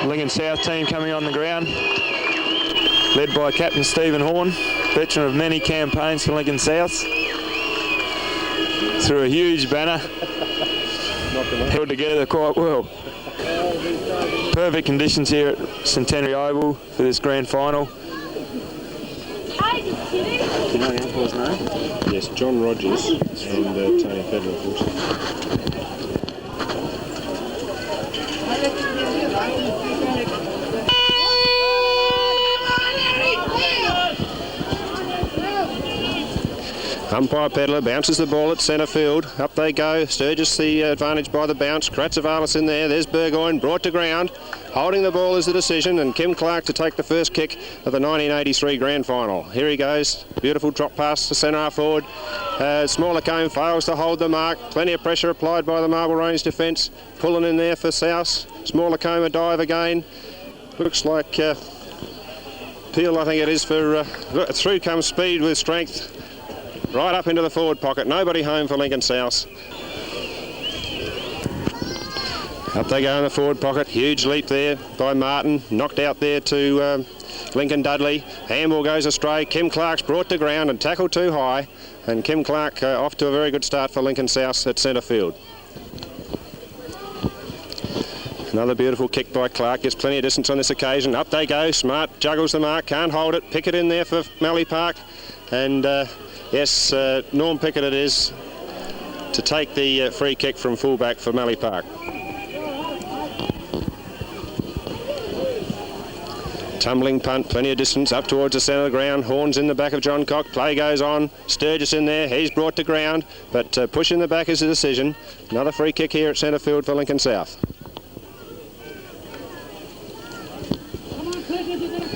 Lincoln South team coming on the ground, led by Captain Stephen Horn, veteran of many campaigns for Lincoln South. Through a huge banner, held together quite well. Perfect conditions here at Centenary Oval for this grand final. Do you know the umpire's name? Yes, John Rogers from the Tony Federal Force. Umpire Pedler bounces the ball at centre field. Up they go. Sturgis the advantage by the bounce. Kratzavalis in there. There's Burgoyne brought to ground. Holding the ball is the decision, and Kim Clark to take the first kick of the 1983 grand final. Here he goes. Beautiful drop pass to centre half forward. Smaller Combe fails to hold the mark. Plenty of pressure applied by the Marble Range defence. Pulling in there for South. Smaller Combe a dive again. Looks like Peel, I think it is, for through comes Speed with strength. Right up into the forward pocket. Nobody home for Lincoln South. Up they go in the forward pocket. Huge leap there by Martin. Knocked out there to Lincoln Dudley. Handball goes astray. Kim Clark's brought to ground and tackled too high. And Kim Clark off to a very good start for Lincoln South at centre field. Another beautiful kick by Clark. Gets plenty of distance on this occasion. Up they go. Smart juggles the mark. Can't hold it. Pickett in there for Mallee Park. And yes, Norm Pickett it is to take the free kick from fullback for Mallee Park. Tumbling punt, plenty of distance up towards the centre of the ground. Horns in the back of John Cock. Play goes on. Sturgis in there. He's brought to ground, but push in the back is the decision. Another free kick here at centre field for Lincoln South.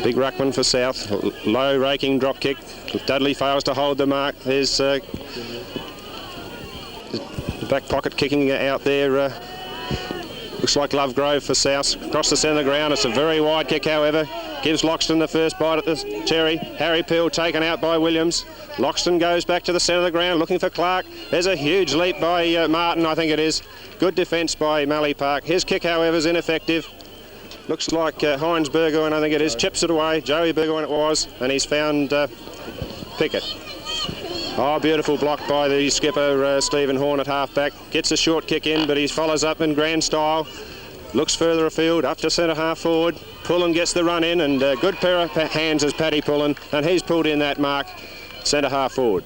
Big ruckman for South. Low raking drop kick. Dudley fails to hold the mark. There's the back pocket kicking out there. Looks like Lovegrove for South. Across the centre of the ground. It's a very wide kick, however. Gives Loxton the first bite at the cherry. Harry Peel taken out by Williams. Loxton goes back to the centre of the ground looking for Clark. There's a huge leap by Martin, I think it is. Good defence by Mallee Park. His kick, however, is ineffective. Looks like Heinz Burgoyne, I think it is, chips it away. Joey Burgoyne it was, and he's found Pickett. Oh, beautiful block by the skipper, Stephen Horn at half-back. Gets a short kick in, but he follows up in grand style. Looks further afield, up to centre half forward. Pullen gets the run in, and good pair of hands as Paddy Pullen, and he's pulled in that mark, centre half forward.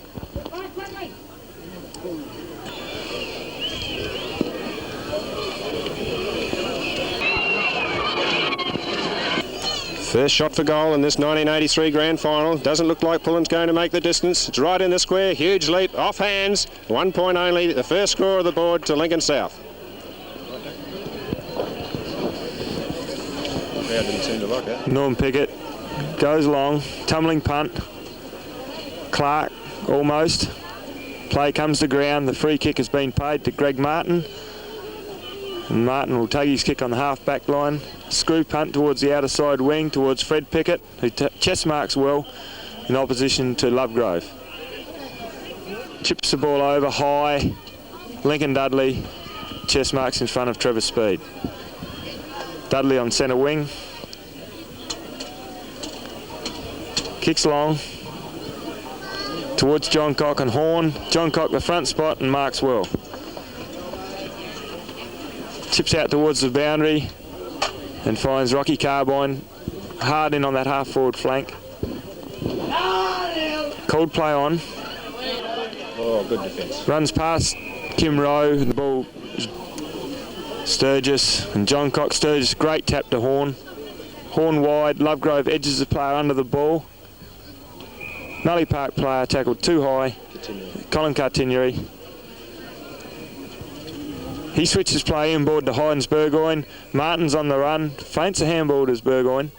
First shot for goal in this 1983 grand final. Doesn't look like Pullen's going to make the distance. It's right in the square. Huge leap. Off hands. 1 point only. The first score of the board to Lincoln South. Didn't seem to like it. Norm Pickett goes long. Tumbling punt. Clark almost. Play comes to ground. The free kick has been paid to Greg Martin. And Martin will take his kick on the half-back line. Screw punt towards the outer side wing, towards Fred Pickett, who chest marks well in opposition to Lovegrove. Chips the ball over high. Lincoln Dudley chest marks in front of Trevor Speed. Dudley on centre wing. Kicks long towards John Cock and Horn. John Cock the front spot and marks well. Chips out towards the boundary and finds Rocky Carbine hard in on that half-forward flank. Called play on. Oh, good defence. Runs past Kim Rowe. The ball Sturgis and John Cox. Sturgis, great tap to Horn. Horn wide. Lovegrove edges the player under the ball. Mallee Park player tackled too high. Colin Cartignery. He switches play inboard to Heinz Burgoyne. Martin's on the run. Feints a handball to Burgoyne.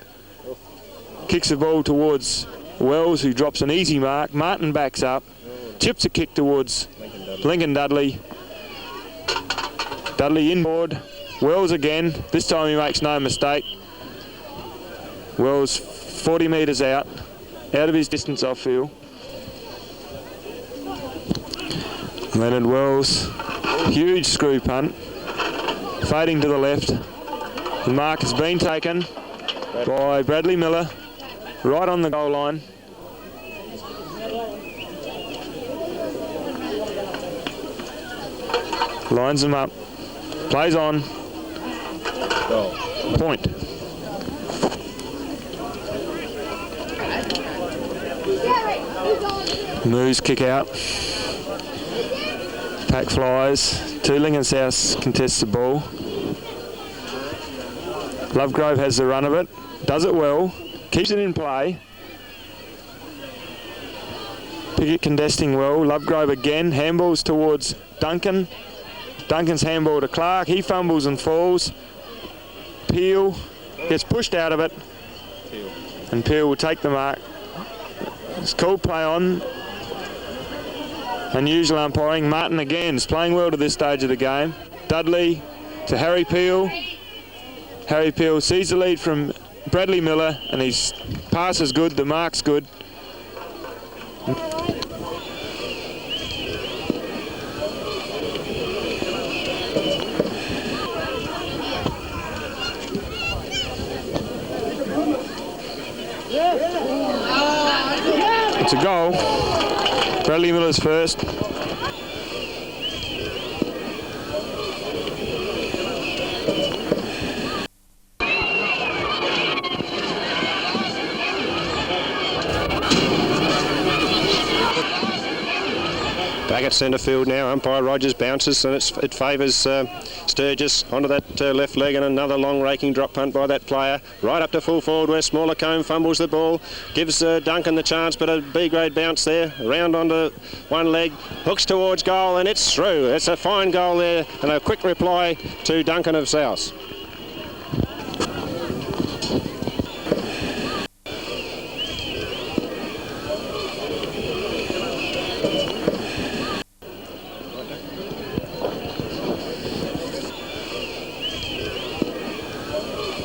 Kicks the ball towards Wells, who drops an easy mark. Martin backs up. Chips a kick towards Lincoln Dudley. Dudley inboard. Wells again. This time he makes no mistake. Wells 40 metres out of his distance off field. Leonard Wells. Huge screw punt. Fading to the left. The mark has been taken by Bradley Miller, right on the goal line. Lines them up. Plays on. Point. Moves kick out. Pack flies. Two Lincoln South contests the ball. Lovegrove has the run of it. Does it well. Keeps it in play. Pickett contesting well. Lovegrove again. Handballs towards Duncan. Duncan's handball to Clark. He fumbles and falls. Peel gets pushed out of it. And Peel will take the mark. It's called play on. Unusual umpiring. Martin again is playing well to this stage of the game. Dudley to Harry Peel. Harry Peel sees the lead from Bradley Miller, and his pass is good, the mark's good. It's a goal. Bradley Miller's first. Back at centre field now, umpire Rogers bounces and it favours Sturgis onto that left leg, and another long raking drop punt by that player. Right up to full forward where Smaller Combe fumbles the ball, gives Duncan the chance, but a B-grade bounce there, round onto one leg, hooks towards goal, and it's through. It's a fine goal there, and a quick reply to Duncan of South.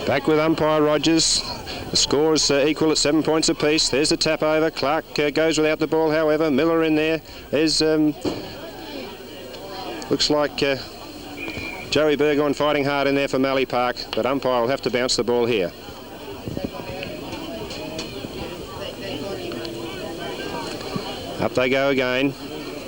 Back with umpire Rogers. The score is equal at 7 points apiece. There's the tap over. Clark goes without the ball, however. Miller in there. There's looks like Joey Burgoyne fighting hard in there for Mallee Park, but umpire will have to bounce the ball here. Up they go again.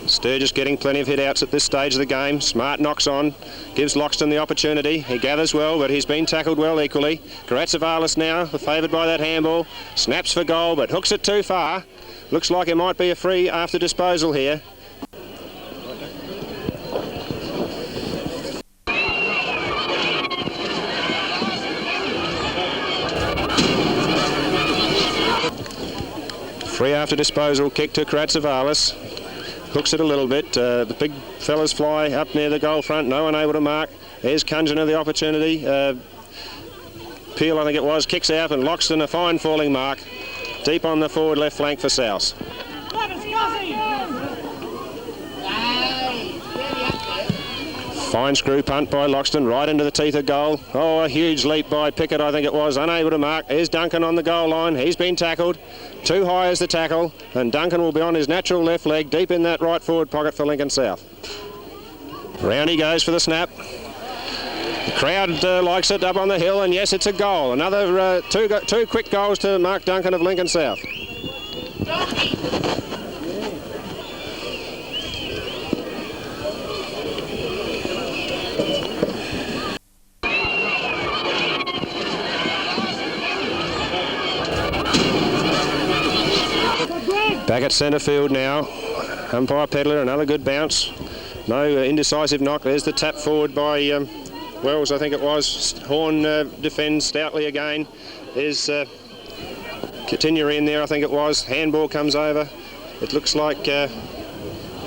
Sturgis getting plenty of hit-outs at this stage of the game. Smart knocks on, gives Loxton the opportunity. He gathers well, but he's been tackled well equally. Karatsevalis now, favoured by that handball. Snaps for goal, but hooks it too far. Looks like it might be a free after disposal here. Free after disposal, kick to Karatsevalis. Hooks it a little bit. The big fellas fly up near the goal front. No one able to mark. There's Cungener the opportunity. Peel, I think it was, kicks out, and Loxton a fine falling mark. Deep on the forward left flank for South. Fine screw punt by Loxton right into the teeth of goal. Oh, a huge leap by Pickett, I think it was, unable to mark. There's Duncan on the goal line. He's been tackled. Too high is the tackle, and Duncan will be on his natural left leg, deep in that right forward pocket for Lincoln South. Round he goes for the snap. The crowd likes it up on the hill, and yes, it's a goal. Another two quick goals to Mark Duncan of Lincoln South. Back at centre field now. Umpire Pedler, another good bounce. No indecisive knock. There's the tap forward by Wells, I think it was. Horn defends stoutly again. There's Continuary in there, I think it was. Handball comes over. It looks like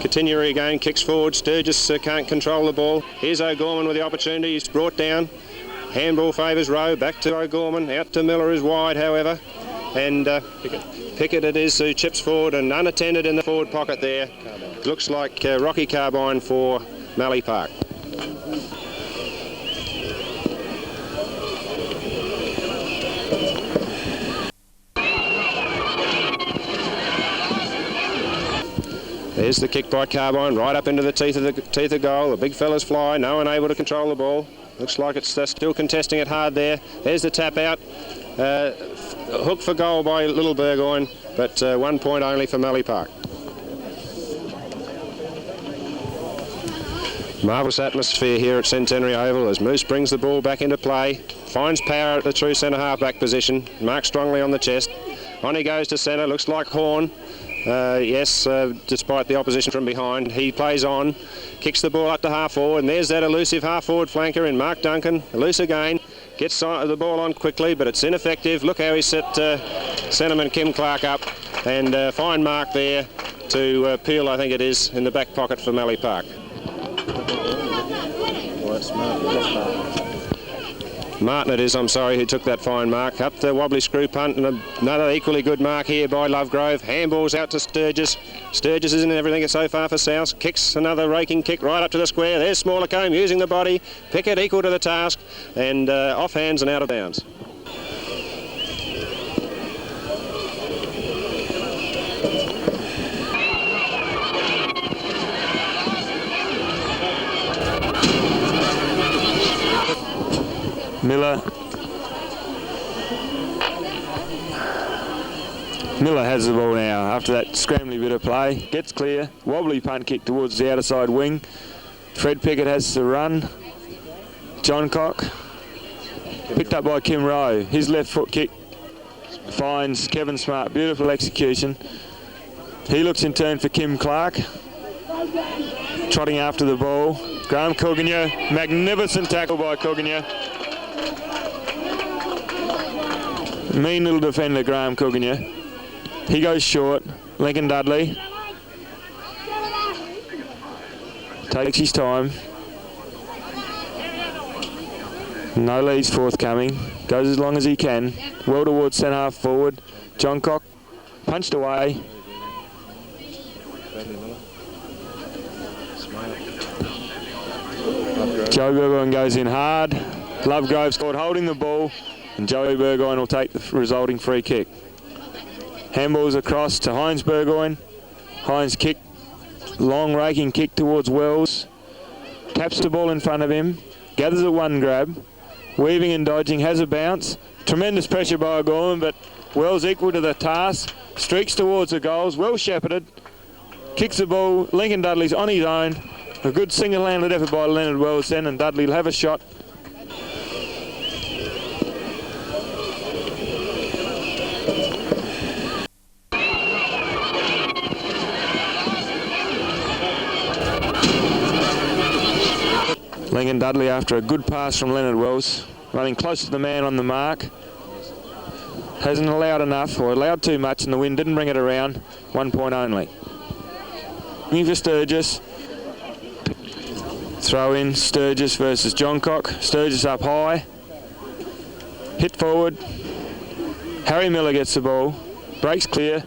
Continuary again kicks forward. Sturgis can't control the ball. Here's O'Gorman with the opportunity. He's brought down. Handball favours Rowe. Back to O'Gorman. Out to Miller is wide, however. And Pickett it is who chips forward and unattended in the forward pocket there. Looks like Rocky Carbine for Mallee Park. There's the kick by Carbine right up into the teeth of goal. The big fellas fly, no one able to control the ball. Looks like it's still contesting it hard there. There's the tap out. Hook for goal by Little Burgoyne, but 1 point only for Mallee Park. Marvellous atmosphere here at Centenary Oval as Moose brings the ball back into play, finds power at the true centre half-back position, marks strongly on the chest. On he goes to centre, looks like Horn. Despite the opposition from behind, he plays on, kicks the ball up to half forward, and there's that elusive half forward flanker in Mark Duncan. Loose again, gets the ball on quickly, but it's ineffective. Look how he set centreman Kim Clark up, and fine mark there to Peel, I think it is, in the back pocket for Mallee Park. Martin it is, I'm sorry, who took that fine mark. Up the wobbly screw punt, and another equally good mark here by Lovegrove. Handballs out to Sturgis. Sturgis isn't everything so far for South. Kicks another raking kick right up to the square. There's Smallercombe using the body. Pickett equal to the task, and off hands and out of bounds. Miller has the ball now after that scrambly bit of play. Gets clear. Wobbly punt kick towards the outer side wing. Fred Pickett has the run. John Cock. Picked up by Kim Rowe. His left foot kick finds Kevin Smart. Beautiful execution. He looks in turn for Kim Clark. Trotting after the ball. Graham Cougagna. Magnificent tackle by Cougagna. Mean little defender, Graham Cougagna. He goes short. Lincoln Dudley takes his time. No leads forthcoming. Goes as long as he can. Well towards centre half forward. John Cock punched away. Joe Burgoyne goes in hard. Lovegrove scored holding the ball, and Joey Burgoyne will take the resulting free kick. Handballs across to Hines Burgoyne. Hines kick, long raking kick towards Wells. Taps the ball in front of him. Gathers at one grab. Weaving and dodging, has a bounce. Tremendous pressure by O'Gorman, but Wells equal to the task. Streaks towards the goals, well shepherded. Kicks the ball, Lincoln Dudley's on his own. A good single-handed effort by Leonard Wells then, and Dudley will have a shot. Lincoln Dudley after a good pass from Leonard Wells, running close to the man on the mark. Hasn't allowed enough, or allowed too much, and the wind didn't bring it around. 1 point only. Looking for Sturgis. Throw in Sturgis versus Johncock. Sturgis up high. Hit forward. Harry Miller gets the ball. Breaks clear.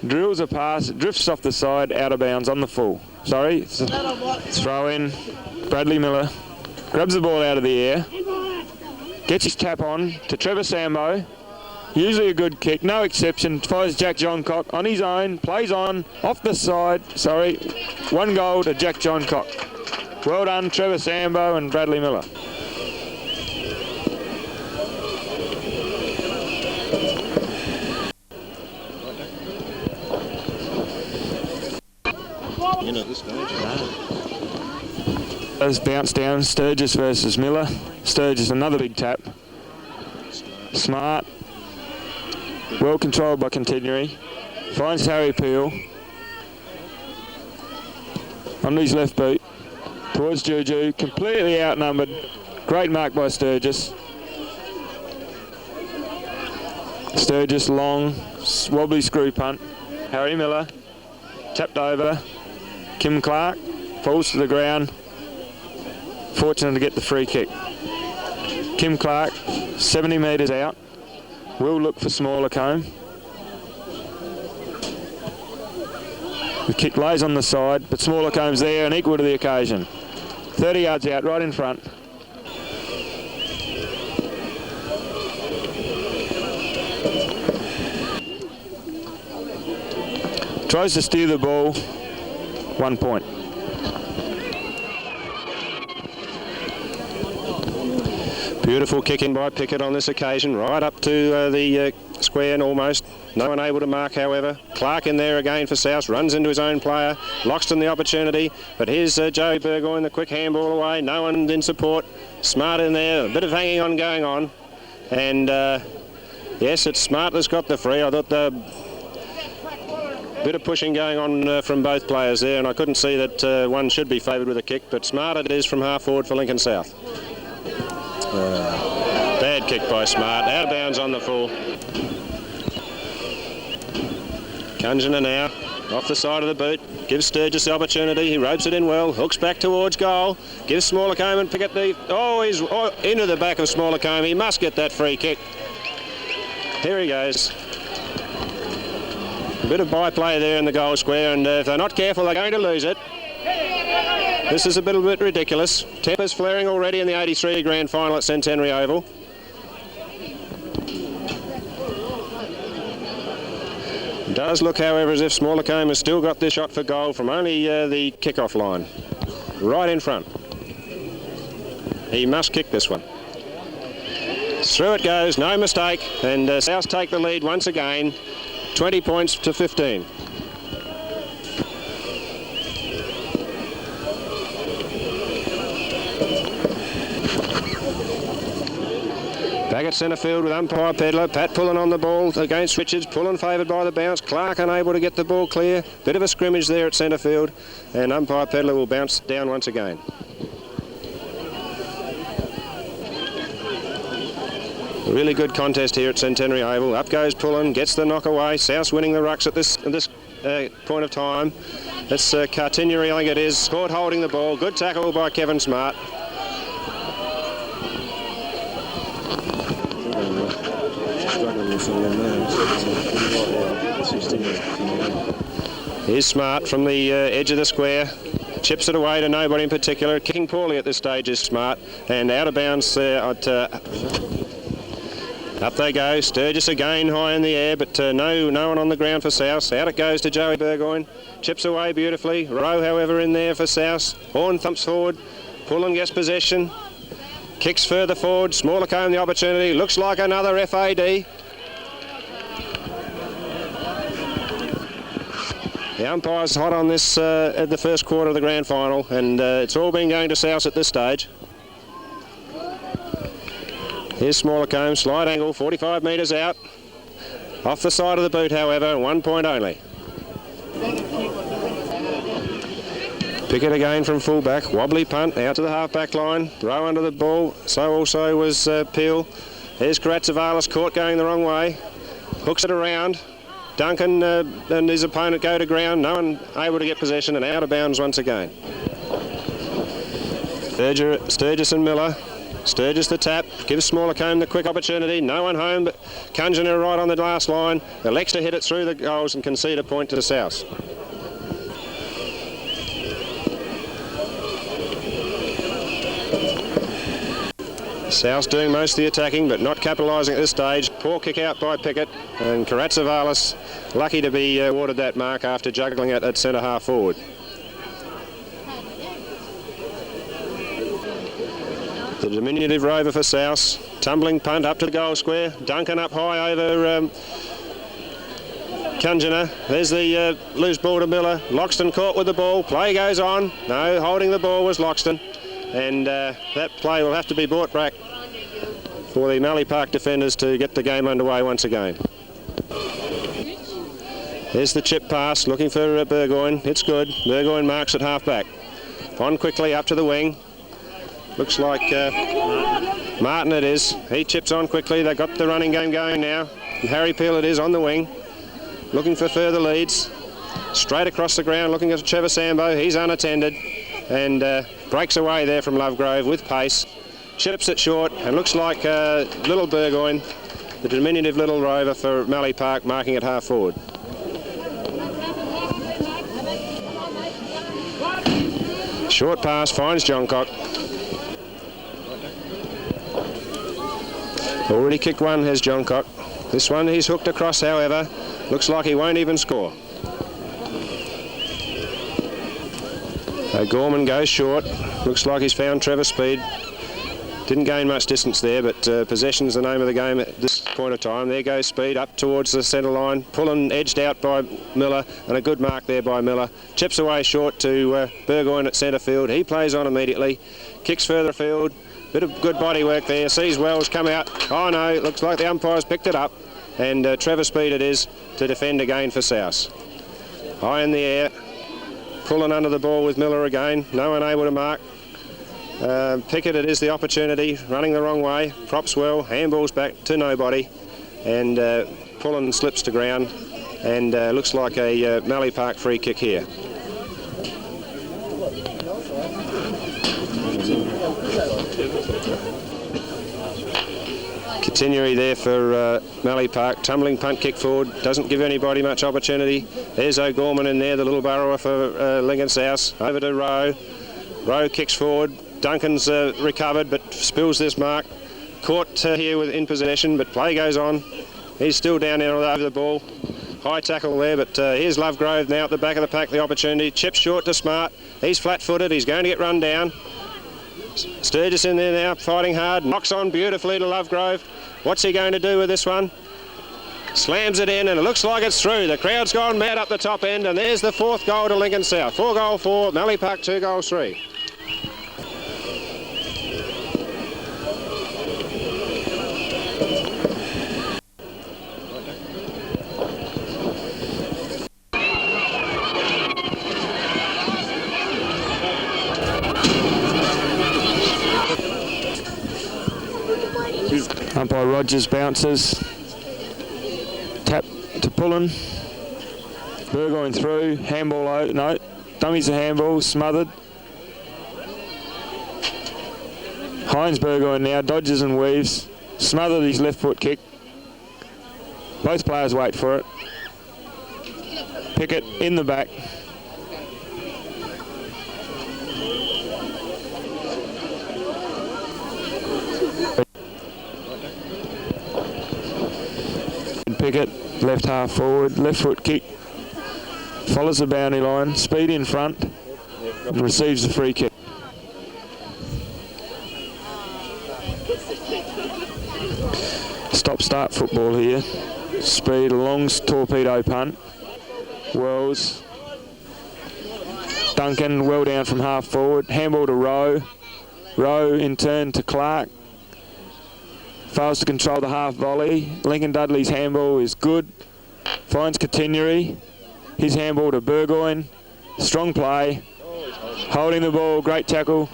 Drills a pass. Drifts off the side, out of bounds on the full. Sorry. Throw in. Bradley Miller grabs the ball out of the air, gets his tap on to Trevor Sambo. Usually a good kick, no exception. Fires Jack Johncock on his own, plays on, off the side. Sorry, 1 goal to Jack Johncock. Well done, Trevor Sambo and Bradley Miller. You know this guy. Bounce down, Sturgis versus Miller. Sturgis, another big tap. Smart. Well controlled by Continuary. Finds Harry Peel. On his left boot. Towards Juju. Completely outnumbered. Great mark by Sturgis. Sturgis long, wobbly screw punt. Harry Miller. Tapped over. Kim Clark. Falls to the ground. Fortunate to get the free kick. Kim Clark, 70 metres out. Will look for Smallercombe. The kick lays on the side, but Smallercombe's there and equal to the occasion. 30 yards out, right in front. Tries to steer the ball. 1 point. Beautiful kick in by Pickett on this occasion, right up to the square and almost. No one able to mark, however. Clark in there again for South, runs into his own player. Loxton the opportunity, but here's Joey Burgoyne, the quick handball away. No one in support. Smart in there, a bit of hanging on going on. And yes, it's Smart that's got the free. I thought the bit of pushing going on from both players there, and I couldn't see that one should be favoured with a kick, but Smart it is from half forward for Lincoln South. Bad kick by Smart, out of bounds on the full. Kunjana now, off the side of the boot, gives Sturgis the opportunity, he ropes it in well, hooks back towards goal, gives Smallacombe and Pickett the... Oh, he's into the back of Smallacombe, he must get that free kick. Here he goes. A bit of byplay there in the goal square, and if they're not careful, they're going to lose it. This is a bit ridiculous. Tempers flaring already in the 83 grand final at Centenary Oval. It does look, however, as if Smallacombe has still got this shot for goal from only the kick-off line. Right in front. He must kick this one. Through it goes, no mistake, and South take the lead once again, 20 points to 15. Back at centre field with umpire Pedler. Pat pulling on the ball against Richards, pulling favoured by the bounce. Clark unable to get the ball clear. Bit of a scrimmage there at centre field, and umpire Pedler will bounce down once again. A really good contest here at Centenary Oval. Up goes Pullen, gets the knock away. South's winning the rucks at this point of time. It's Cartinery, I think it is, caught holding the ball. Good tackle by Kevin Smart. Here's Smart from the edge of the square. Chips it away to nobody in particular. Kicking poorly at this stage is Smart. And out of bounds at... Up they go, Sturgis again high in the air, but no one on the ground for South. Out it goes to Joey Burgoyne, chips away beautifully. Rowe, however, in there for South. Horn thumps forward, Pullen gets possession, kicks further forward, Smallacombe the opportunity, looks like another FAD. The umpire's hot on this at the first quarter of the grand final, and it's all been going to South at this stage. Here's Smallacombe, slide angle, 45 metres out. Off the side of the boot, however, 1 point only. Pickett again from fullback, wobbly punt out to the half-back line. Rowe under the ball, so also was Peel. Here's Karatsavalis, caught going the wrong way. Hooks it around. Duncan and his opponent go to ground. No one able to get possession and out of bounds once again. Sturgis and Miller. Sturgis the tap, gives Smallacombe the quick opportunity. No one home, but Kunjana right on the last line. Elects to hit it through the goals and concede a point to the South. South doing most of the attacking, but not capitalising at this stage. Poor kick out by Pickett, and Karatsavalis lucky to be awarded that mark after juggling it at centre half forward. The diminutive rover for South, tumbling punt up to the goal square. Duncan up high over Kunjana. There's the loose ball to Miller. Loxton caught with the ball. Play goes on. No, holding the ball was Loxton. And that play will have to be brought back for the Mallee Park defenders to get the game underway once again. There's the chip pass, looking for Burgoyne. It's good. Burgoyne marks at half back. On quickly up to the wing. Looks like Martin it is. He chips on quickly. They've got the running game going now. And Harry Peel it is on the wing. Looking for further leads. Straight across the ground looking at Trevor Sambo. He's unattended. And breaks away there from Lovegrove with pace. Chips it short and looks like little Burgoyne, the diminutive little rover for Mallee Park, marking it half forward. Short pass finds Johncock. Already kicked one has Johncock. This one he's hooked across, however. Looks like he won't even score. Gorman goes short. Looks like he's found Trevor Speed. Didn't gain much distance there, but possession's the name of the game at this point of time. There goes Speed up towards the centre line. Pullen edged out by Miller, and a good mark there by Miller. Chips away short to Burgoyne at centre field. He plays on immediately. Kicks further afield. Bit of good body work there. Sees Wells come out. Oh no, looks like the umpire's picked it up. And Trevor Speed it is to defend again for South. High in the air. Pulling under the ball with Miller again. No one able to mark. Pickett, it is the opportunity, running the wrong way, props well, handballs back to nobody, and Pullen slips to ground, and looks like a Mallee Park free kick here. Continuity there for Mallee Park, tumbling punt kick forward, doesn't give anybody much opportunity. There's O'Gorman in there, the little burrower for Lincoln South, over to Rowe. Rowe kicks forward. Duncan's recovered but spills this mark. Caught here in possession, but play goes on. He's still down there over the ball. High tackle there, but here's Lovegrove now at the back of the pack, the opportunity. Chip short to Smart. He's flat-footed. He's going to get run down. Sturgis in there now, fighting hard. Knocks on beautifully to Lovegrove. What's he going to do with this one? Slams it in, and it looks like it's through. The crowd's gone mad up the top end, and there's the 4th goal to Lincoln South. 4-4, Mallee Park 2-3. Umpire Rogers bounces. Tap to Pullen. Burgoyne through. Handball out. No. Dummies a handball. Smothered. Hines Burgoyne now. Dodges and weaves. Smothered his left foot kick. Both players wait for it. Pickett in the back. Pickett, left half forward, left foot kick, follows the boundary line, Speed in front, and receives the free kick. Stop-start football here. Speed, a long torpedo punt. Wells. Duncan, well down from half forward. Handball to Rowe. Rowe in turn to Clark. Fails to control the half volley. Lincoln Dudley's handball is good. Finds Continuity. His handball to Burgoyne. Strong play. Holding the ball. Great tackle.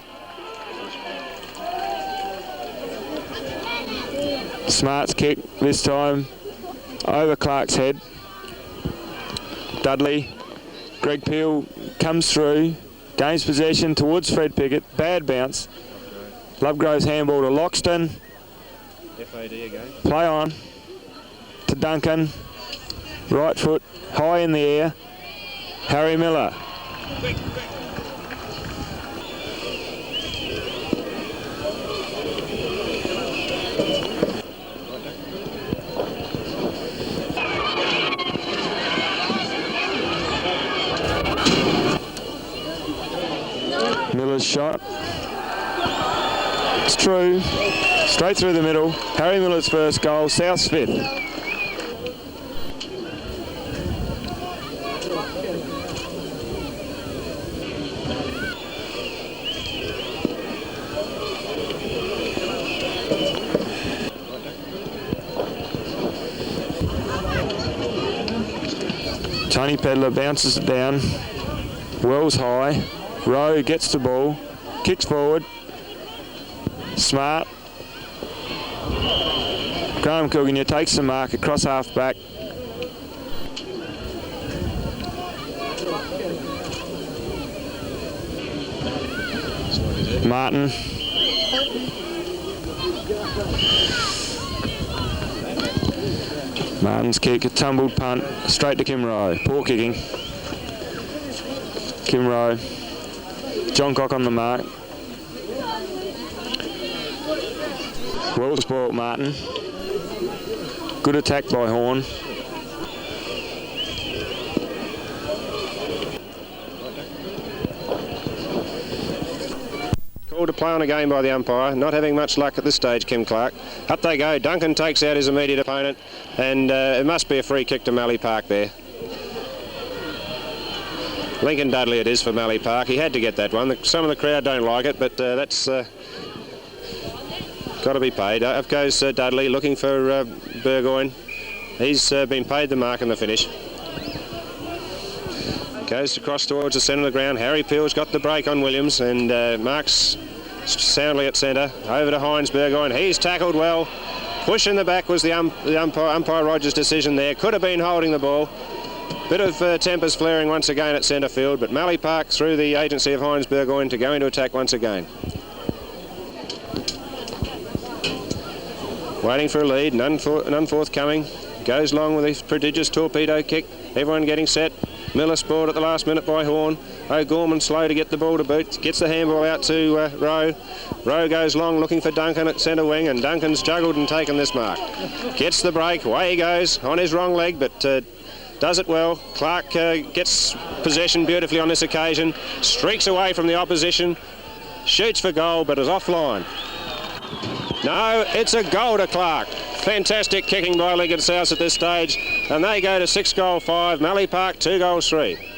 Smart's kick this time over Clark's head. Dudley. Greg Peel comes through. Gains possession towards Fred Pickett. Bad bounce. Lovegrove's handball to Loxton. FAD again. Play on to Duncan. Right foot high in the air. Harry Miller. Miller's shot. It's true. Straight through the middle. Harry Miller's first goal. South's 5th. Tony Pedler bounces it down. Wells high. Rowe gets the ball. Kicks forward. Smart. Graham Kilgania takes the mark across half back. Martin. Martin's kick, a tumbled punt, straight to Kim Rowe. Poor kicking. Kim Rowe. John Cock on the mark. Well spoilt Martin. Good attack by Horn. Called to play on a game by the umpire. Not having much luck at this stage, Kim Clark. Up they go. Duncan takes out his immediate opponent, and it must be a free kick to Mallee Park there. Lincoln Dudley it is for Mallee Park. He had to get that one. Some of the crowd don't like it, but that's got to be paid. Up goes Dudley looking for Burgoyne. He's been paid the mark in the finish. Goes across towards the centre of the ground. Harry Peel's got the break on Williams and marks soundly at centre. Over to Hines Burgoyne. He's tackled well. Push in the back was the umpire Rogers' decision there. Could have been holding the ball. Bit of tempers flaring once again at centre field, but Mallee Park through the agency of Hines Burgoyne to go into attack once again. Waiting for a lead, none forthcoming. Goes long with his prodigious torpedo kick. Everyone getting set. Miller spoiled at the last minute by Horn. O'Gorman slow to get the ball to boot. Gets the handball out to Rowe. Rowe goes long looking for Duncan at centre wing, and Duncan's juggled and taken this mark. Gets the break. Away he goes on his wrong leg, but does it well. Clark gets possession beautifully on this occasion. Streaks away from the opposition. Shoots for goal, but is offline. No, it's a goal to Clark. Fantastic kicking by Lincoln South at this stage, and they go to 6-5. Mallee Park 2-3.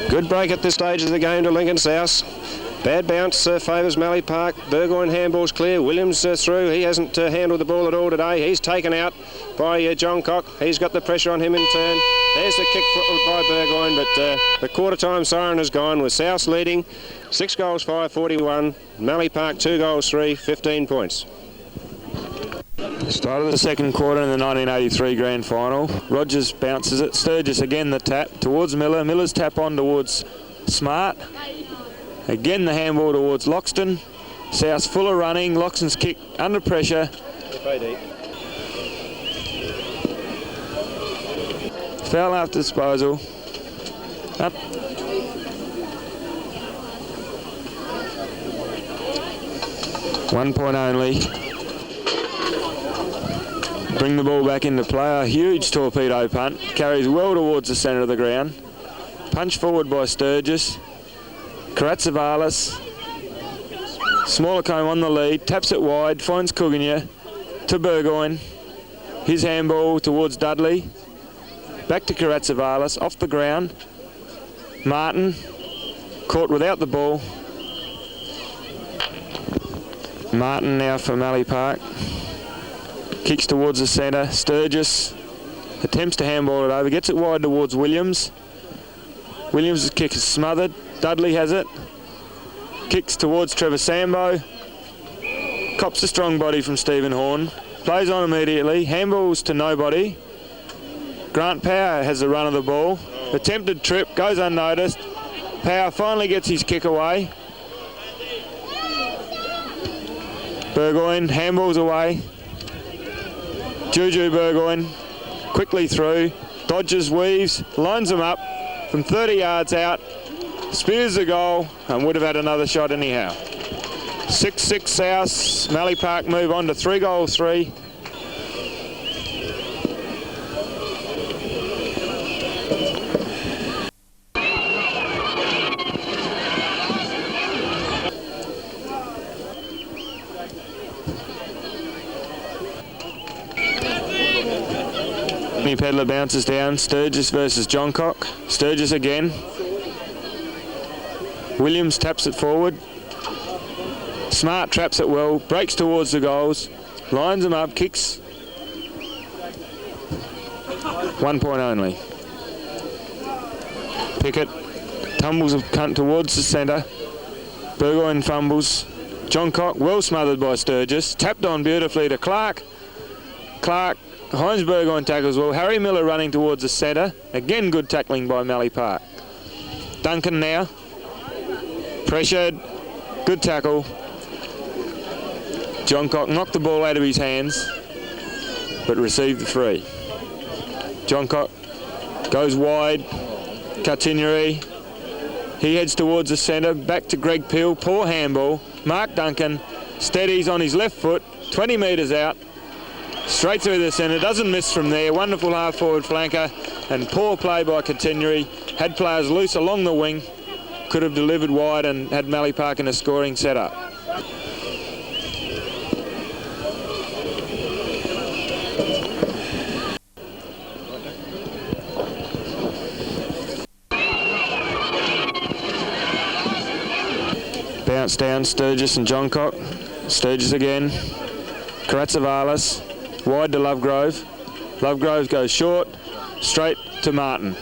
Good break at this stage of the game to Lincoln South. Bad bounce favours Mallee Park. Burgoyne handball's clear. Williams through. He hasn't handled the ball at all today. He's taken out by John Cock. He's got the pressure on him in turn. There's the kick by Burgoyne, but the quarter-time siren has gone with South leading 6-5, 41. Mallee Park 2-3, 15 points. Start of the second quarter in the 1983 grand final. Rogers bounces it. Sturgis again the tap towards Miller. Miller's tap on towards Smart. Again the handball towards Loxton. South full of running. Loxton's kick under pressure. Foul after disposal. Up. One point only. Bring the ball back into play. A huge torpedo punt. Carries well towards the centre of the ground. Punch forward by Sturgis. Karatsavalis. Smallacombe on the lead. Taps it wide. Finds Cooginia to Burgoyne. His handball towards Dudley. Back to Karatsavalis. Off the ground. Martin. Caught without the ball. Martin now for Mallee Park. Kicks towards the centre. Sturgis attempts to handball it over. Gets it wide towards Williams. Williams' kick is smothered. Dudley has it. Kicks towards Trevor Sambo. Cops a strong body from Stephen Horn. Plays on immediately. Handballs to nobody. Grant Power has the run of the ball. Attempted trip. Goes unnoticed. Power finally gets his kick away. Burgoyne handballs away. Juju Burgoyne quickly through. Dodges, weaves, lines them up from 30 yards out. Spears the goal and would have had another shot anyhow. 6-6 South. Mallee Park move on to 3-3. Pedler bounces down. Sturgis versus Johncock. Sturgis again. Williams taps it forward. Smart traps it well. Breaks towards the goals. Lines them up. Kicks. 1 point only. Pickett tumbles a cunt towards the centre. Burgoyne fumbles. Johncock well smothered by Sturgis. Tapped on beautifully to Clark. Clark. Hines Burgoyne tackles well. Harry Miller running towards the centre. Again, good tackling by Mallee Park. Duncan now. Pressured. Good tackle. Johncock knocked the ball out of his hands, but received the free. Johncock goes wide. Continuity. He heads towards the centre, back to Greg Peel, poor handball. Mark Duncan steadies on his left foot, 20 metres out, straight through the centre, doesn't miss from there. Wonderful half-forward flanker, and poor play by Continuity. Had players loose along the wing, could have delivered wide and had Mallee Park in a scoring setup. Bounce down, Sturgis and Johncock. Sturgis again. Karatsavalis, wide to Lovegrove. Lovegrove goes short, straight to Martin.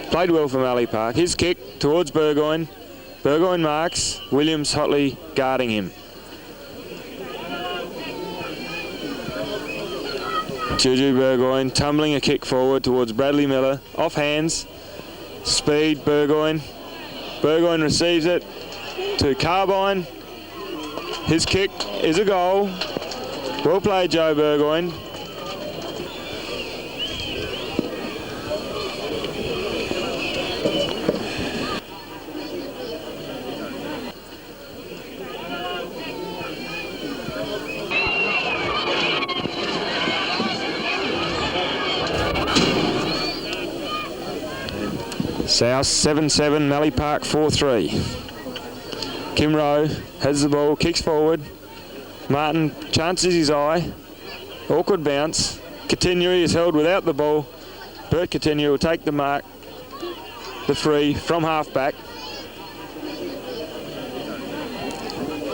Played well for Mallee Park. His kick towards Burgoyne. Burgoyne marks. Williams hotly guarding him. Juju Burgoyne tumbling a kick forward towards Bradley Miller. Off hands. Speed, Burgoyne. Burgoyne receives it to Carbine. His kick is a goal. Well played, Joe Burgoyne. South 7-7, Mallee Park 4-3. Kim Rowe has the ball, kicks forward. Martin chances his eye. Awkward bounce. Continuity is held without the ball. Bert Continuity will take the mark. The free from half back.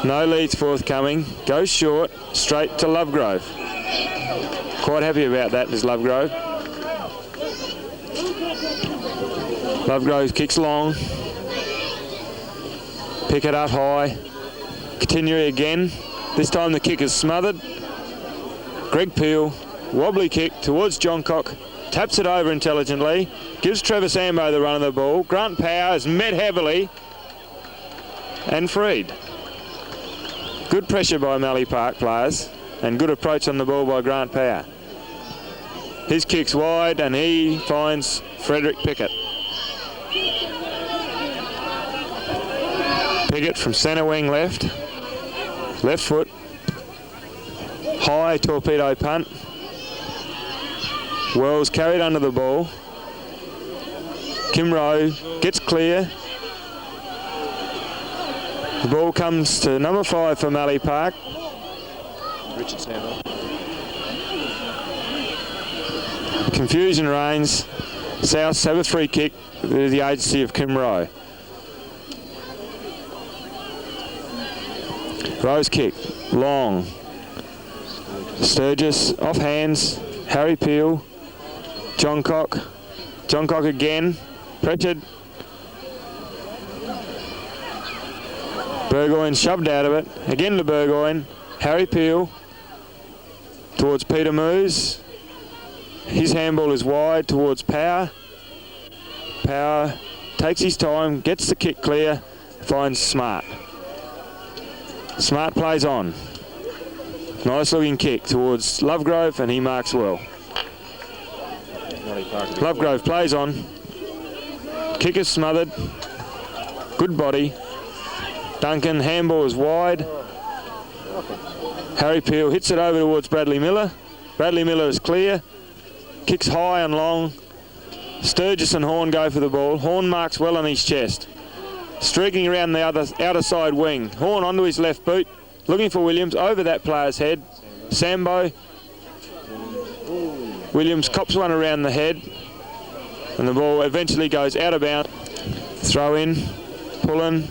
No leads forthcoming. Goes short, straight to Lovegrove. Quite happy about that is Lovegrove. Lovegrove kicks long. Pick it up high. Continuity again. This time the kick is smothered. Greg Peel, wobbly kick towards Johncock. Taps it over intelligently. Gives Trevor Sambo the run of the ball. Grant Power is met heavily and freed. Good pressure by Mallee Park players and good approach on the ball by Grant Power. His kick's wide and he finds Frederick Pickett. Pickett from centre wing left. Left foot. High torpedo punt. Wells carried under the ball. Kim Rowe gets clear. The ball comes to number 5 for Mallee Park. Richard Sambo. Confusion reigns. South have a free kick with the agency of Kim Rowe. Rowe's kick, long. Sturgis off hands. Harry Peel. Johncock. Johncock again. Pressured. Burgoyne shoved out of it. Again to Burgoyne. Harry Peel. Towards Peter Moose. His handball is wide towards Power. Power takes his time, gets the kick clear, finds Smart. Smart plays on. Nice looking kick towards Lovegrove and he marks well. Lovegrove plays on. Kick is smothered. Good body. Duncan, handball is wide. Harry Peel hits it over towards Bradley Miller. Bradley Miller is clear. Kicks high and long. Sturgis and Horn go for the ball. Horn marks well on his chest. Streaking around the outer side wing. Horn onto his left boot. Looking for Williams over that player's head. Sambo. Williams cops one around the head. And the ball eventually goes out of bounds. Throw in. Pull in.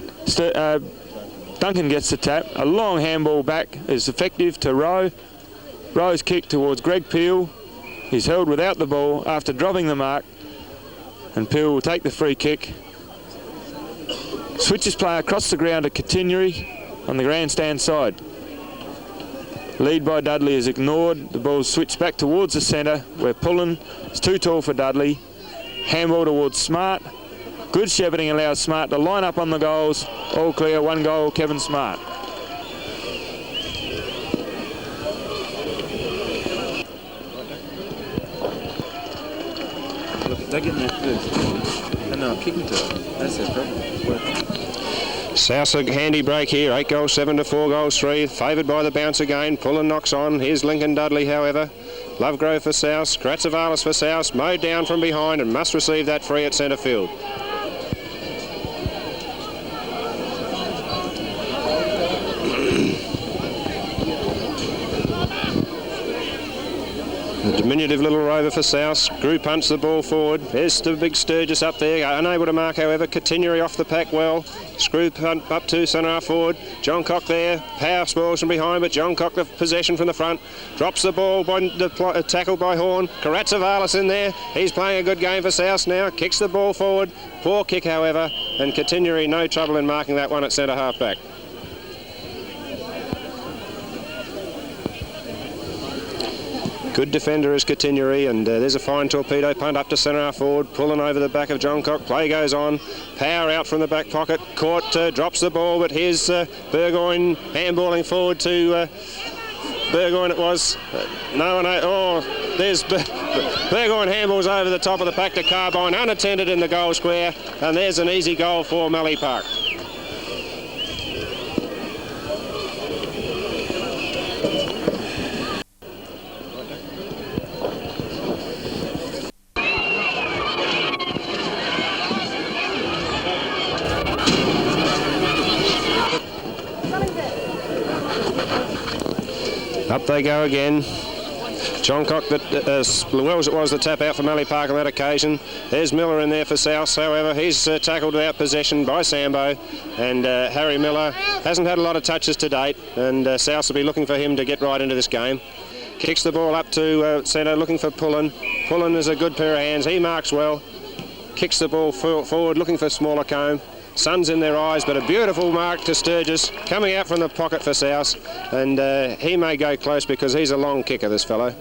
Duncan gets the tap. A long handball back is effective to Rowe. Rowe's kick towards Greg Peel. He's held without the ball after dropping the mark. And Peel will take the free kick. Switches play across the ground to Continuity on the grandstand side. Lead by Dudley is ignored. The ball's switched back towards the centre where Pullen is too tall for Dudley. Handball towards Smart. Good shepherding allows Smart to line up on the goals. All clear, 1 goal, Kevin Smart. They're getting there first. But no, kicking to it. That's their problem. South's a handy break here, 8 goals 7 to 4 goals 3, favoured by the bounce again. Pullen knocks on. Here's Lincoln Dudley, however. Lovegrove for South, Kratzavalis for South, mowed down from behind and must receive that free at centre field. A diminutive little rover for South. Screw punts the ball forward. There's the big Sturgis up there, unable to mark, however. Continuary off the pack well. Screw punt up to centre half forward. John Cock there. Power spoils from behind, but John Cock the possession from the front. Drops the ball by the tackle by Horn. Karatsavalis in there. He's playing a good game for South now. Kicks the ball forward. Poor kick, however. And Continuary no trouble in marking that one at centre half back. Good defender is Continuary, and there's a fine torpedo punt up to centre half forward, pulling over the back of John Cock. Play goes on. Power out from the back pocket. Caught, drops the ball, but here's Burgoyne handballing forward to Burgoyne. It was there's Burgoyne handballs over the top of the pack to Carbine, unattended in the goal square, and there's an easy goal for Mallee Park. Up they go again. John Cock, Wells it was the tap out for Mallee Park on that occasion. There's Miller in there for South, however. He's tackled without possession by Sambo, and Harry Miller hasn't had a lot of touches to date, and South will be looking for him to get right into this game. Kicks the ball up to centre, looking for Pullen. Pullen is a good pair of hands. He marks well. Kicks the ball forward, looking for Smaller Combe. Sun's in their eyes, but a beautiful mark to Sturgis, coming out from the pocket for South, and he may go close because he's a long kicker, this fellow.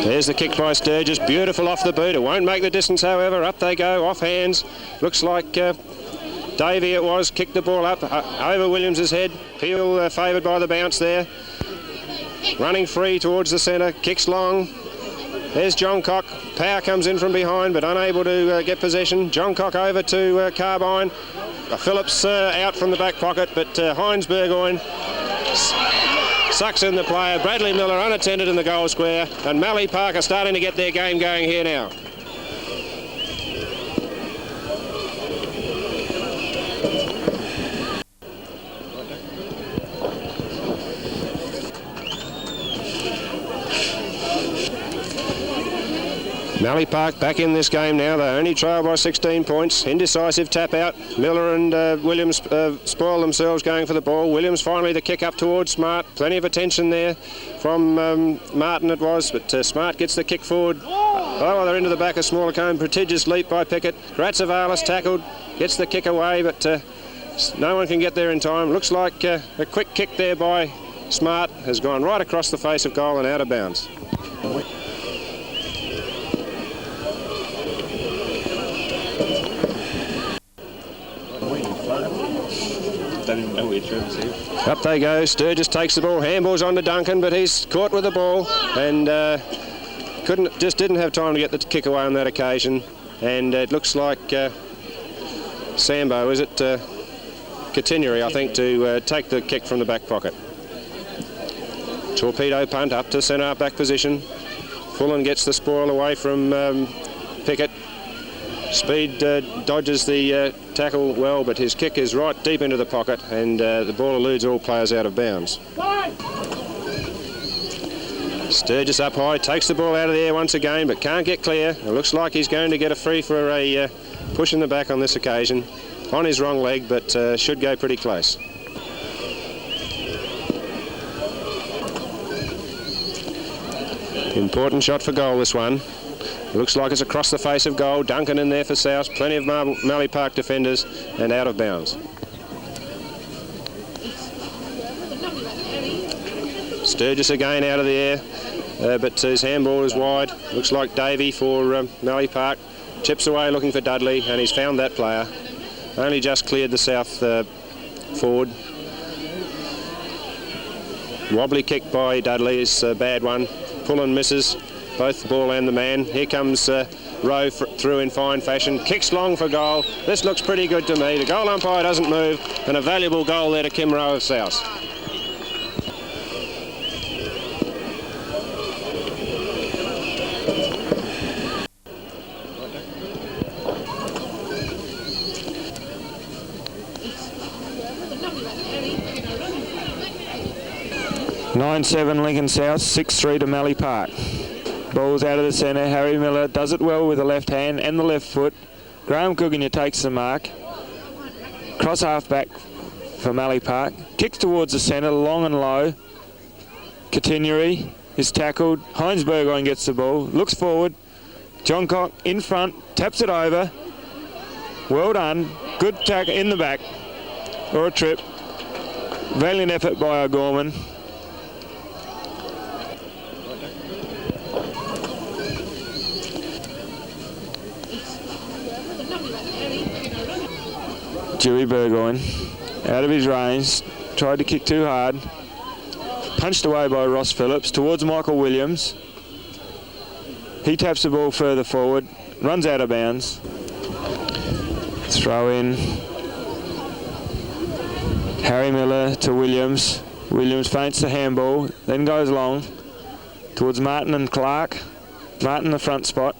There's the kick by Sturgis, beautiful off the boot. It won't make the distance, however. Up they go, off hands. Looks like Davey it was, kicked the ball up over Williams's head. Peel favoured by the bounce there. Running free towards the centre, kicks long. There's John Cock. Power comes in from behind, but unable to get possession. John Cock over to Carbine. Phillips out from the back pocket, but Heinz Burgoyne sucks in the player. Bradley Miller unattended in the goal square, and Mallee Park are starting to get their game going here now. Mallee Park back in this game now. They only trail by 16 points. Indecisive tap out. Miller and Williams spoil themselves going for the ball. Williams finally the kick up towards Smart. Plenty of attention there from Martin it was, but Smart gets the kick forward. Oh, they're into the back of Smaller Combe. Prodigious leap by Pickett. Ratsavalis tackled. Gets the kick away, but no one can get there in time. Looks like a quick kick there by Smart has gone right across the face of goal and out of bounds. Up they go. Sturgis takes the ball. Handballs on to Duncan, but he's caught with the ball and didn't have time to get the kick away on that occasion. And it looks like Sambo, is it? Continuary, I think, to take the kick from the back pocket. Torpedo punt up to centre back position. Fullen gets the spoil away from Pickett. Speed dodges the tackle well, but his kick is right deep into the pocket, and the ball eludes all players out of bounds. Sturgis up high, takes the ball out of the air once again, but can't get clear. It looks like he's going to get a free for a push in the back on this occasion. On his wrong leg, but should go pretty close. Important shot for goal, this one. Looks like it's across the face of goal. Duncan in there for South. Plenty of Mallee Park defenders and out of bounds. Sturgis again out of the air, but his handball is wide. Looks like Davey for Mallee Park. Chips away looking for Dudley, and he's found that player. Only just cleared the South forward. Wobbly kick by Dudley is a bad one. Pull-in misses, both the ball and the man. Here comes Rowe through in fine fashion. Kicks long for goal. This looks pretty good to me. The goal umpire doesn't move, and a valuable goal there to Kim Rowe of South. (9-7) Lincoln South, 6-3 to Mallee Park. Ball's out of the centre. Harry Miller does it well with the left hand and the left foot. Graham Cooganya takes the mark. Cross half back for Mallee Park. Kicks towards the centre, long and low. Catineri is tackled. Heinz Burgoyne gets the ball, looks forward. John Cock in front, taps it over. Well done. Good tackle in the back. Or a trip. Valiant effort by O'Gorman. Dewey Burgoyne out of his range, tried to kick too hard, punched away by Ross Phillips towards Michael Williams. He taps the ball further forward, runs out of bounds. Throw in. Harry Miller to Williams. Williams feints the handball, then goes long towards Martin and Clark. Martin the front spot.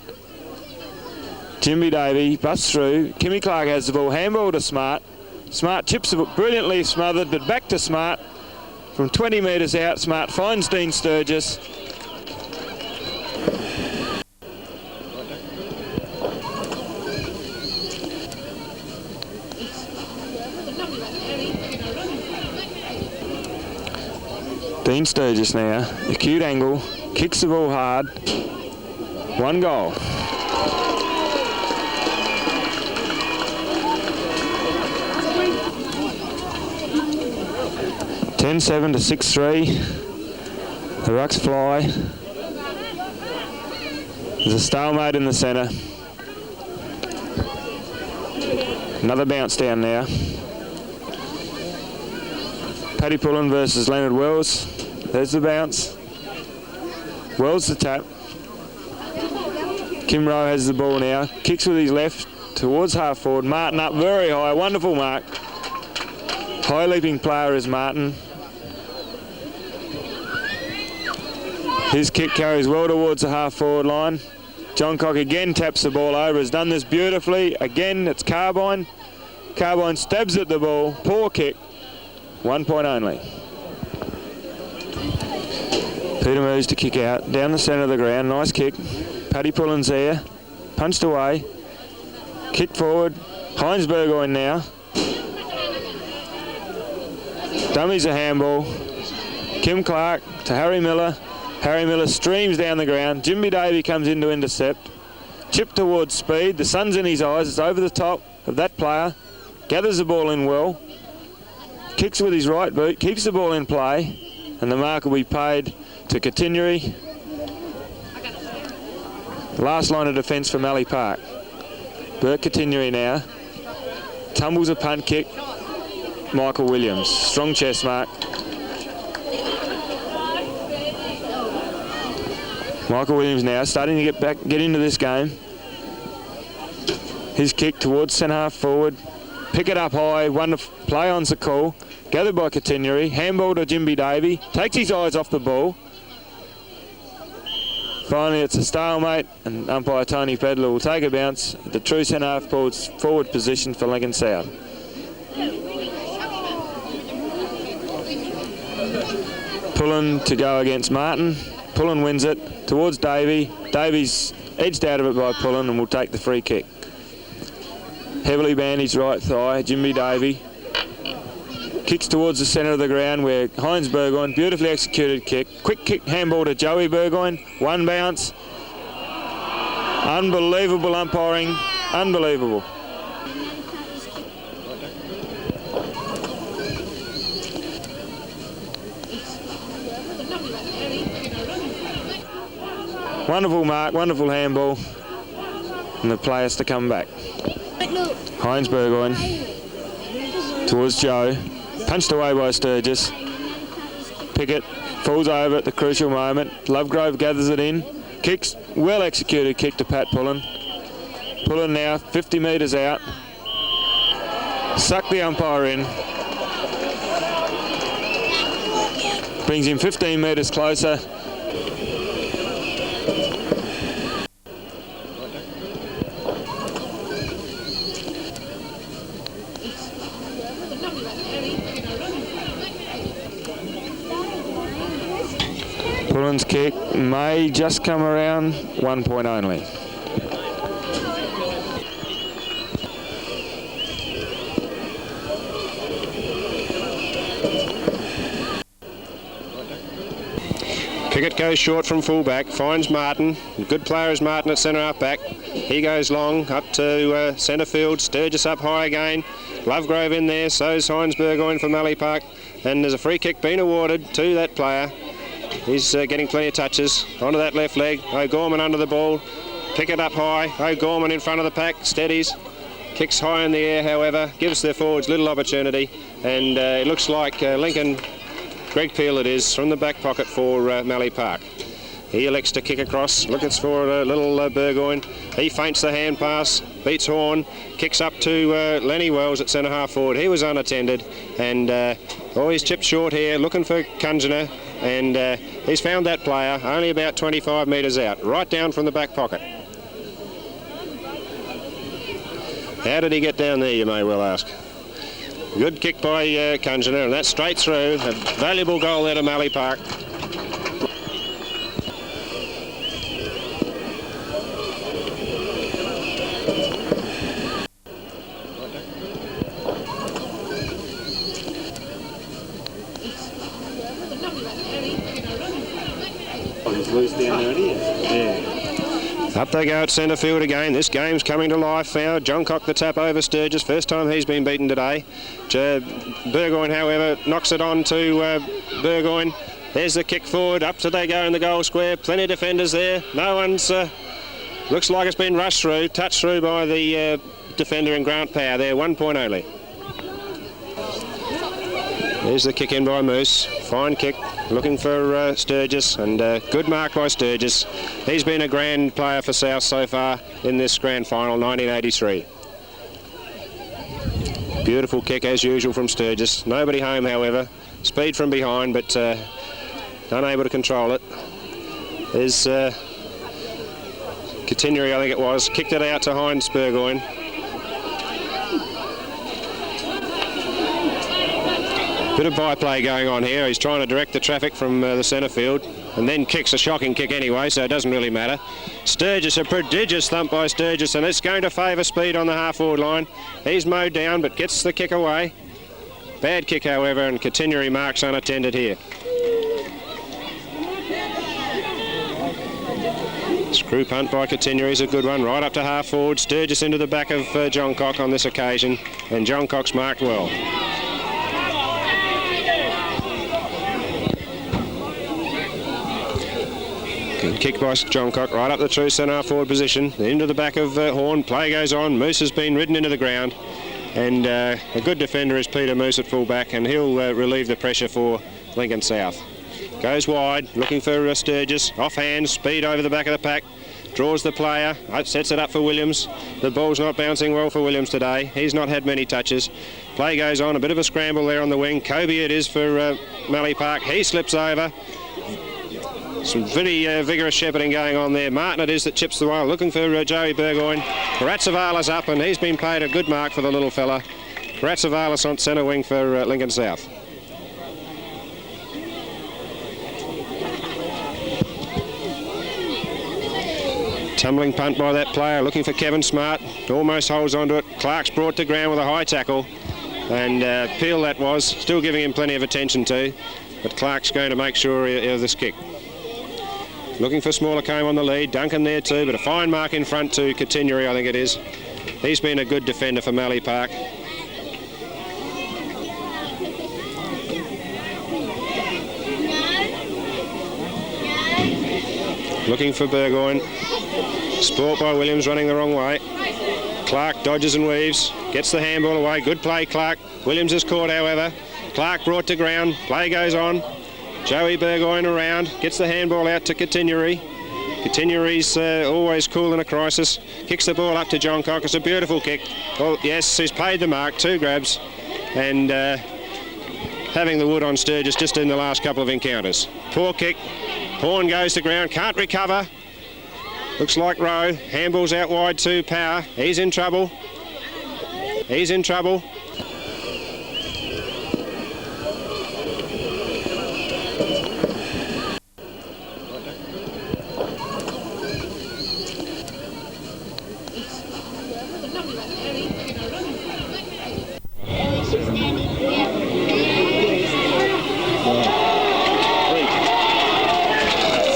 Jimmy Davey busts through. Kimmy Clark has the ball. Handball to Smart. Smart chips the ball. Brilliantly smothered, but back to Smart. From 20 metres out, Smart finds Dean Sturgis. Dean Sturgis now. Acute angle. Kicks the ball hard. 1 goal. (10-7) to 6-3. The rucks fly. There's a stalemate in the centre. Another bounce down now. Paddy Pullen versus Leonard Wells. There's the bounce. Wells the tap. Kim Rowe has the ball now. Kicks with his left towards half forward. Martin up very high. Wonderful mark. High leaping player is Martin. His kick carries well towards the half forward line. John Cock again taps the ball over. Has done this beautifully. Again, it's Carbine. Carbine stabs at the ball. Poor kick. 1 point only. Peter moves to kick out. Down the centre of the ground. Nice kick. Paddy Pullen's there. Punched away. Kick forward. Heinz Burgoyne now. Dummies a handball. Kim Clark to Harry Miller. Harry Miller streams down the ground. Jimmy Davey comes in to intercept. Chip towards speed. The sun's in his eyes. It's over the top of that player. Gathers the ball in well. Kicks with his right boot. Keeps the ball in play. And the mark will be paid to Catineri. Last line of defence for Mallee Park. Bert Catineri now. Tumbles a punt kick. Michael Williams. Strong chest mark. Michael Williams now starting to get into this game. His kick towards centre half forward. Pick it up high. Wonderful play on's the call. Gathered by Catineri. Handball to Jimby Davey. Takes his eyes off the ball. Finally, it's a stalemate, and umpire Tony Pedler will take a bounce at the true centre half forward position for Lincoln South. Pullen to go against Martin. Pullen wins it towards Davey. Davey's edged out of it by Pullen and will take the free kick. Heavily bandaged right thigh, Jimmy Davey. Kicks towards the centre of the ground where Heinz Burgoyne, beautifully executed kick. Quick kick handball to Joey Burgoyne. 1 bounce. Unbelievable umpiring. Unbelievable. Wonderful mark, wonderful handball. And the players to come back. Heinz Burgoyne towards Joe. Punched away by Sturgis. Pickett falls over at the crucial moment. Lovegrove gathers it in. Kicks, well executed kick to Pat Pullen. Pullen now 50 metres out. Suck the umpire in. Brings him 15 metres closer. Pullen's kick may just come around, 1 point only. Pickett goes short from fullback, finds Martin. Good player is Martin at centre half back. He goes long up to centre field. Sturgis up high again. Lovegrove in there, so's Heinz Burgoyne for Mallee Park. And there's a free kick being awarded to that player. He's getting plenty of touches. Onto that left leg. O'Gorman under the ball. Pickett up high. O'Gorman in front of the pack. Steadies. Kicks high in the air, however. Gives their forwards little opportunity. And it looks like Lincoln, Greg Peel it is, from the back pocket for Mallee Park. He elects to kick across. Looking for a little Burgoyne. He feints the hand pass. Beats Horn. Kicks up to Lenny Wells at centre half forward. He was unattended. And he's chipped short here. Looking for Kunjana. And he's found that player only about 25 metres out, right down from the back pocket. How did he get down there, you may well ask? Good kick by Kunjana, and that's straight through. A valuable goal there to Mallee Park. Up they go at centre field again. This game's coming to life now. John Cock the tap over Sturgis. First time he's been beaten today. Burgoyne, however, knocks it on to Burgoyne. There's the kick forward. Up to they go in the goal square. Plenty of defenders there. No one's... looks like it's been rushed through. Touched through by the defender in Grant Power there. 1 point only. There's the kick in by Moose. Fine kick. Looking for Sturgis, and good mark by Sturgis. He's been a grand player for South so far in this grand final, 1983. Beautiful kick as usual from Sturgis. Nobody home, however. Speed from behind, but unable to control it. There's Continuary, I think it was, kicked it out to Heinz Burgoyne. Bit of byplay going on here. He's trying to direct the traffic from the centre field, and then kicks a shocking kick anyway, so it doesn't really matter. Sturgis, a prodigious thump by Sturgis, and it's going to favour speed on the half-forward line. He's mowed down, but gets the kick away. Bad kick, however, and Continuary marks unattended here. Screw punt by Continuary is a good one, right up to half-forward. Sturgis into the back of John Cock on this occasion, and John Cock's marked well. Good kick by John Cock right up the true centre half forward position, into the back of Horn. Play goes on. Moose has been ridden into the ground, and a good defender is Peter Moose at full back, and he'll relieve the pressure for Lincoln South. Goes wide, looking for Sturgis. Offhand, speed over the back of the pack. Draws the player, sets it up for Williams. The ball's not bouncing well for Williams today. He's not had many touches. Play goes on, a bit of a scramble there on the wing. Kobe it is for Mallee Park. He slips over. Some very vigorous shepherding going on there. Martin it is that chips the wire, looking for Joey Burgoyne. Ratsavalis up, and he's been paid a good mark for the little fella. Ratsavalis on centre wing for Lincoln South. Tumbling punt by that player, looking for Kevin Smart. Almost holds onto it. Clark's brought to ground with a high tackle. And Peel that was, still giving him plenty of attention too. But Clark's going to make sure of this kick. Looking for Smaller Combe on the lead. Duncan there too, but a fine mark in front to Continuary, I think it is. He's been a good defender for Mallee Park. Looking for Burgoyne. Sport by Williams running the wrong way. Clark dodges and weaves. Gets the handball away. Good play, Clark. Williams is caught, however. Clark brought to ground. Play goes on. Joey Burgoyne around, gets the handball out to Continuary. Continuary's always cool in a crisis. Kicks the ball up to John Cock. It's a beautiful kick. Well, yes, he's paid the mark, 2 grabs. And having the wood on Sturgis just in the last couple of encounters. Poor kick. Horn goes to ground, can't recover. Looks like Rowe. Handball's out wide to Power. He's in trouble. He's in trouble.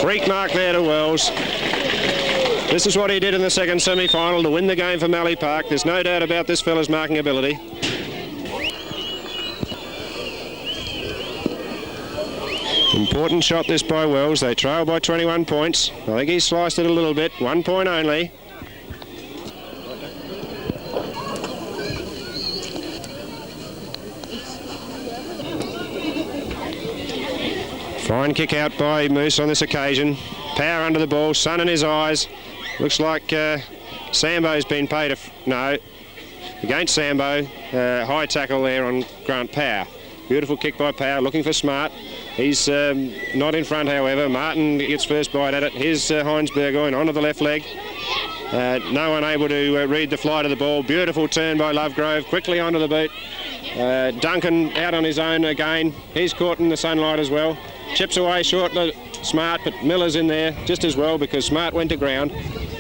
Freak mark there to Wells. This is what he did in the second semi-final to win the game for Mallee Park. There's no doubt about this fella's marking ability. Important shot this by Wells. They trail by 21 points. I think he sliced it a little bit. 1 point only. Fine kick out by Moose on this occasion. Power under the ball, sun in his eyes. Looks like Sambo's been paid no, against Sambo. High tackle there on Grant Power. Beautiful kick by Power, looking for Smart. He's not in front, however. Martin gets first bite at it. Here's Heinz Burgoyne onto the left leg. No one able to read the flight of the ball. Beautiful turn by Lovegrove, quickly onto the boot. Duncan out on his own again. He's caught in the sunlight as well. Chips away short to Smart, but Miller's in there just as well because Smart went to ground.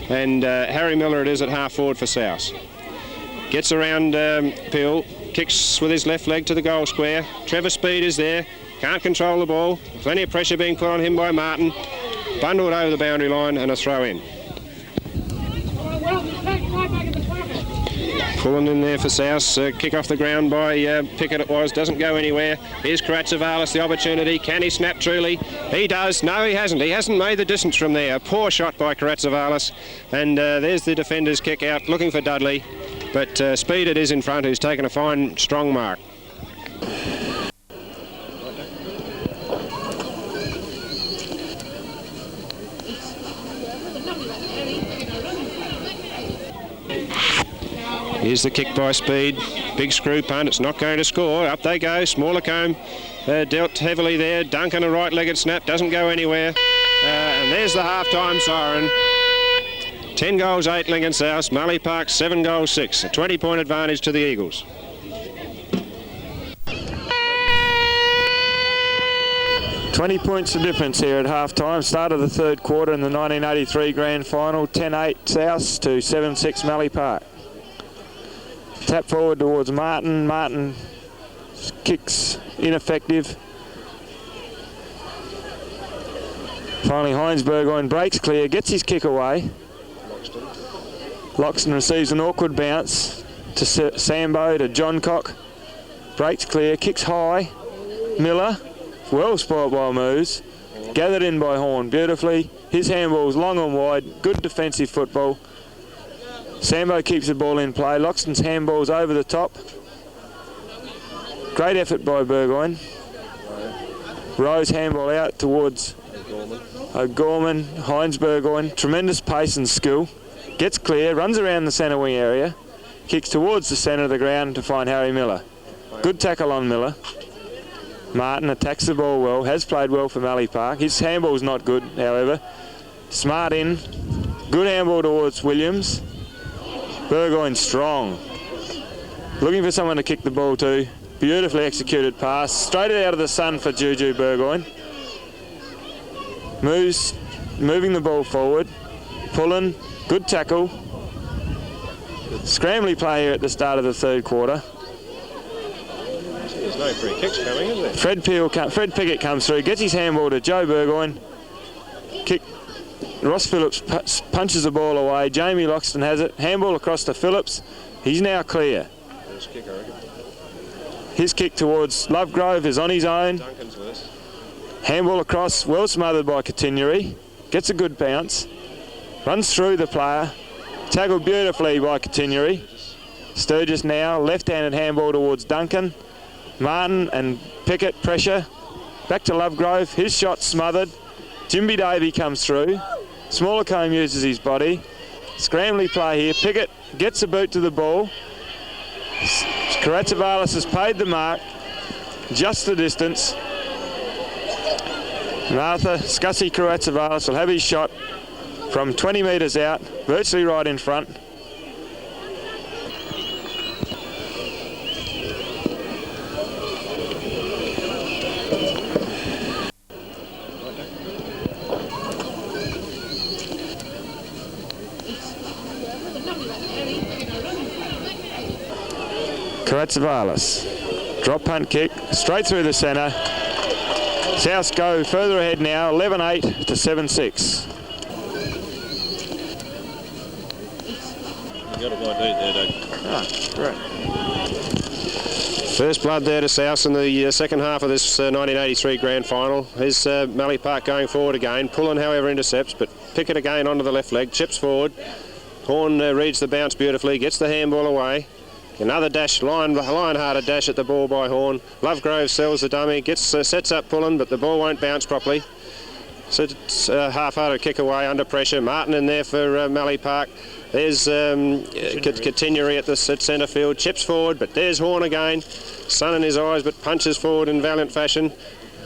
And Harry Miller it is at half forward for South. Gets around Pill, kicks with his left leg to the goal square. Trevor Speed is there, can't control the ball. Plenty of pressure being put on him by Martin. Bundled over the boundary line and a throw in. Pulling in there for South, kick off the ground by Pickett it was, doesn't go anywhere. Here's Karatsevalis, the opportunity. Can he snap truly? He does. No, he hasn't. He hasn't made the distance from there. A poor shot by Karatsevalis. And there's the defender's kick out, looking for Dudley. But Speed it is in front, who's taken a fine, strong mark. Here's the kick by Speed. Big screw punt. It's not going to score. Up they go. Smallacombe dealt heavily there. Duncan a right-legged snap. Doesn't go anywhere. And there's the half-time siren. 10 goals, 8 Lincoln South. Mallee Park 7 goals, 6. A 20-point advantage to the Eagles. $20 points the difference here at half-time. Start of the third quarter in the 1983 grand final. 10-8 South to 7-6 Mallee Park. Tap forward towards Martin. Martin kicks ineffective. Finally Heinz Burgoyne breaks clear, gets his kick away. Loxton receives an awkward bounce to Sambo, to John Cock. Breaks clear, kicks high. Miller, well spoiled by Moose. Gathered in by Horn beautifully. His handball's long and wide, good defensive football. Sambo keeps the ball in play. Loxton's handball's over the top. Great effort by Burgoyne. Rowe's handball out towards O'Gorman. Heinz Burgoyne. Tremendous pace and skill. Gets clear, runs around the centre wing area. Kicks towards the centre of the ground to find Harry Miller. Good tackle on Miller. Martin attacks the ball well. Has played well for Mallee Park. His handball's not good, however. Smart in. Good handball towards Williams. Burgoyne strong. Looking for someone to kick the ball to. Beautifully executed pass. Straight out of the sun for Juju Burgoyne. Moves, moving the ball forward. Pulling. Good tackle. Scrambly play here at the start of the third quarter. There's no free kicks coming, is there? Fred Pickett comes through. Gets his handball to Joe Burgoyne. Kick. Ross Phillips punches the ball away. Jamie Loxton has it. Handball across to Phillips. He's now clear. His kick towards Lovegrove is on his own. Duncan's worse. Handball across, well smothered by Continuary. Gets a good bounce. Runs through the player. Tackled beautifully by Continuary. Sturgis now, left-handed handball towards Duncan. Martin and Pickett pressure. Back to Lovegrove. His shot smothered. Jimby Davey comes through. Smaller Combe uses his body. Scrambly play here. Pickett gets a boot to the ball. Karatsavalis has paid the mark. Just the distance. And Arthur Scussi Karatsavalis will have his shot from 20 metres out, virtually right in front. Karatsavalis. Drop punt kick, straight through the centre. South go further ahead now, 11-8 to 7-6. You got a wide lead there, Doug. Ah, right. First blood there to South in the second half of this 1983 grand final. Here's Mallee Park going forward again. Pullen, however, intercepts, but Pickett again onto the left leg, chips forward. Horn reads the bounce beautifully, gets the handball away. Another dash, lion-hearted dash at the ball by Horn. Lovegrove sells the dummy, sets up Pullen, but the ball won't bounce properly. So it's a half-hearted kick away under pressure. Martin in there for Mallee Park. There's Continuary at centre field, chips forward, but there's Horn again. Sun in his eyes, but punches forward in valiant fashion.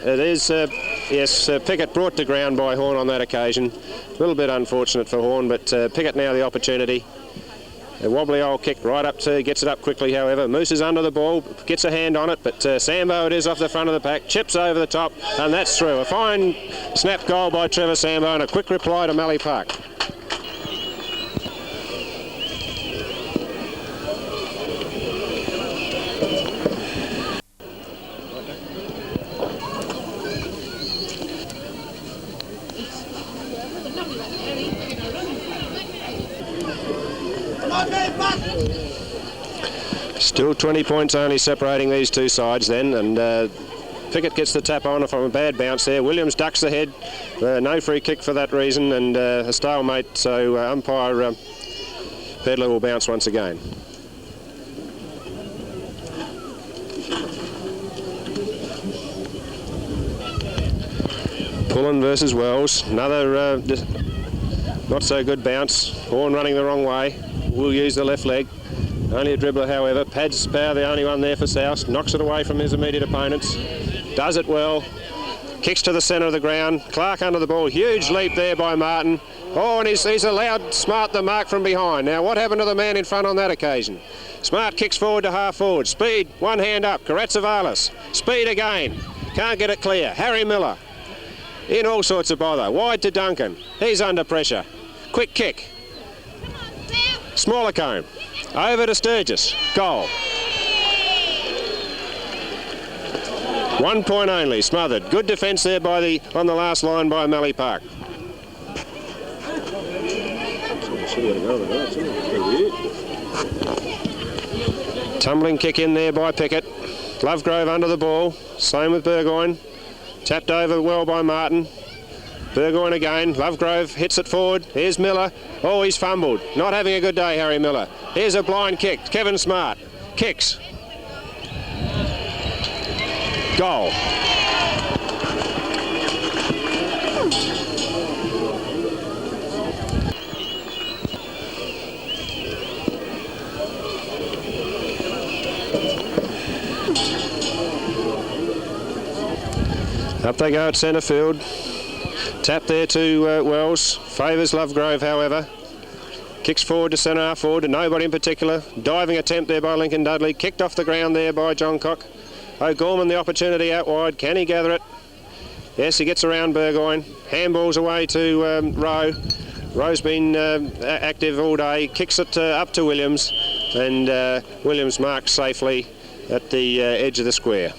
There's, Pickett brought to ground by Horn on that occasion. A little bit unfortunate for Horn, but Pickett now the opportunity. A wobbly old kick right up to, gets it up quickly, however. Moose is under the ball, gets a hand on it, but Sambo it is off the front of the pack, chips over the top, and that's through. A fine snap goal by Trevor Sambo and a quick reply to Mallee Park. Still 20 points only separating these two sides then, and Pickett gets the tap on from a bad bounce there. Williams ducks the head, no free kick for that reason, and a stalemate, so umpire Pedler will bounce once again. Pullen versus Wells, another not so good bounce. Horn running the wrong way, will use the left leg. Only a dribbler, however. Pads Power, the only one there for South. Knocks it away from his immediate opponents. Does it well. Kicks to the centre of the ground. Clark under the ball. Huge leap there by Martin. Oh, and he's allowed Smart the mark from behind. Now, what happened to the man in front on that occasion? Smart kicks forward to half forward. Speed, one hand up. Karatsavalis. Speed again. Can't get it clear. Harry Miller. In all sorts of bother. Wide to Duncan. He's under pressure. Quick kick. Smaller Combe. Over to Sturgis. Goal. 1 point only. Smothered. Good defence there on the last line by Mallee Park. Tumbling kick in there by Pickett. Lovegrove under the ball. Same with Burgoyne. Tapped over well by Martin. Burgoyne again. Lovegrove hits it forward. Here's Miller. Oh, he's fumbled. Not having a good day, Harry Miller. Here's a blind kick. Kevin Smart. Kicks. Goal. Up they go at centre field. Tap there to Wells. Favours Lovegrove, however. Kicks forward to centre half forward to nobody in particular. Diving attempt there by Lincoln Dudley. Kicked off the ground there by John Cock. O'Gorman the opportunity out wide. Can he gather it? Yes, he gets around Burgoyne. Handballs away to Rowe. Rowe's been active all day. Kicks it up to Williams. And Williams marks safely at the edge of the square.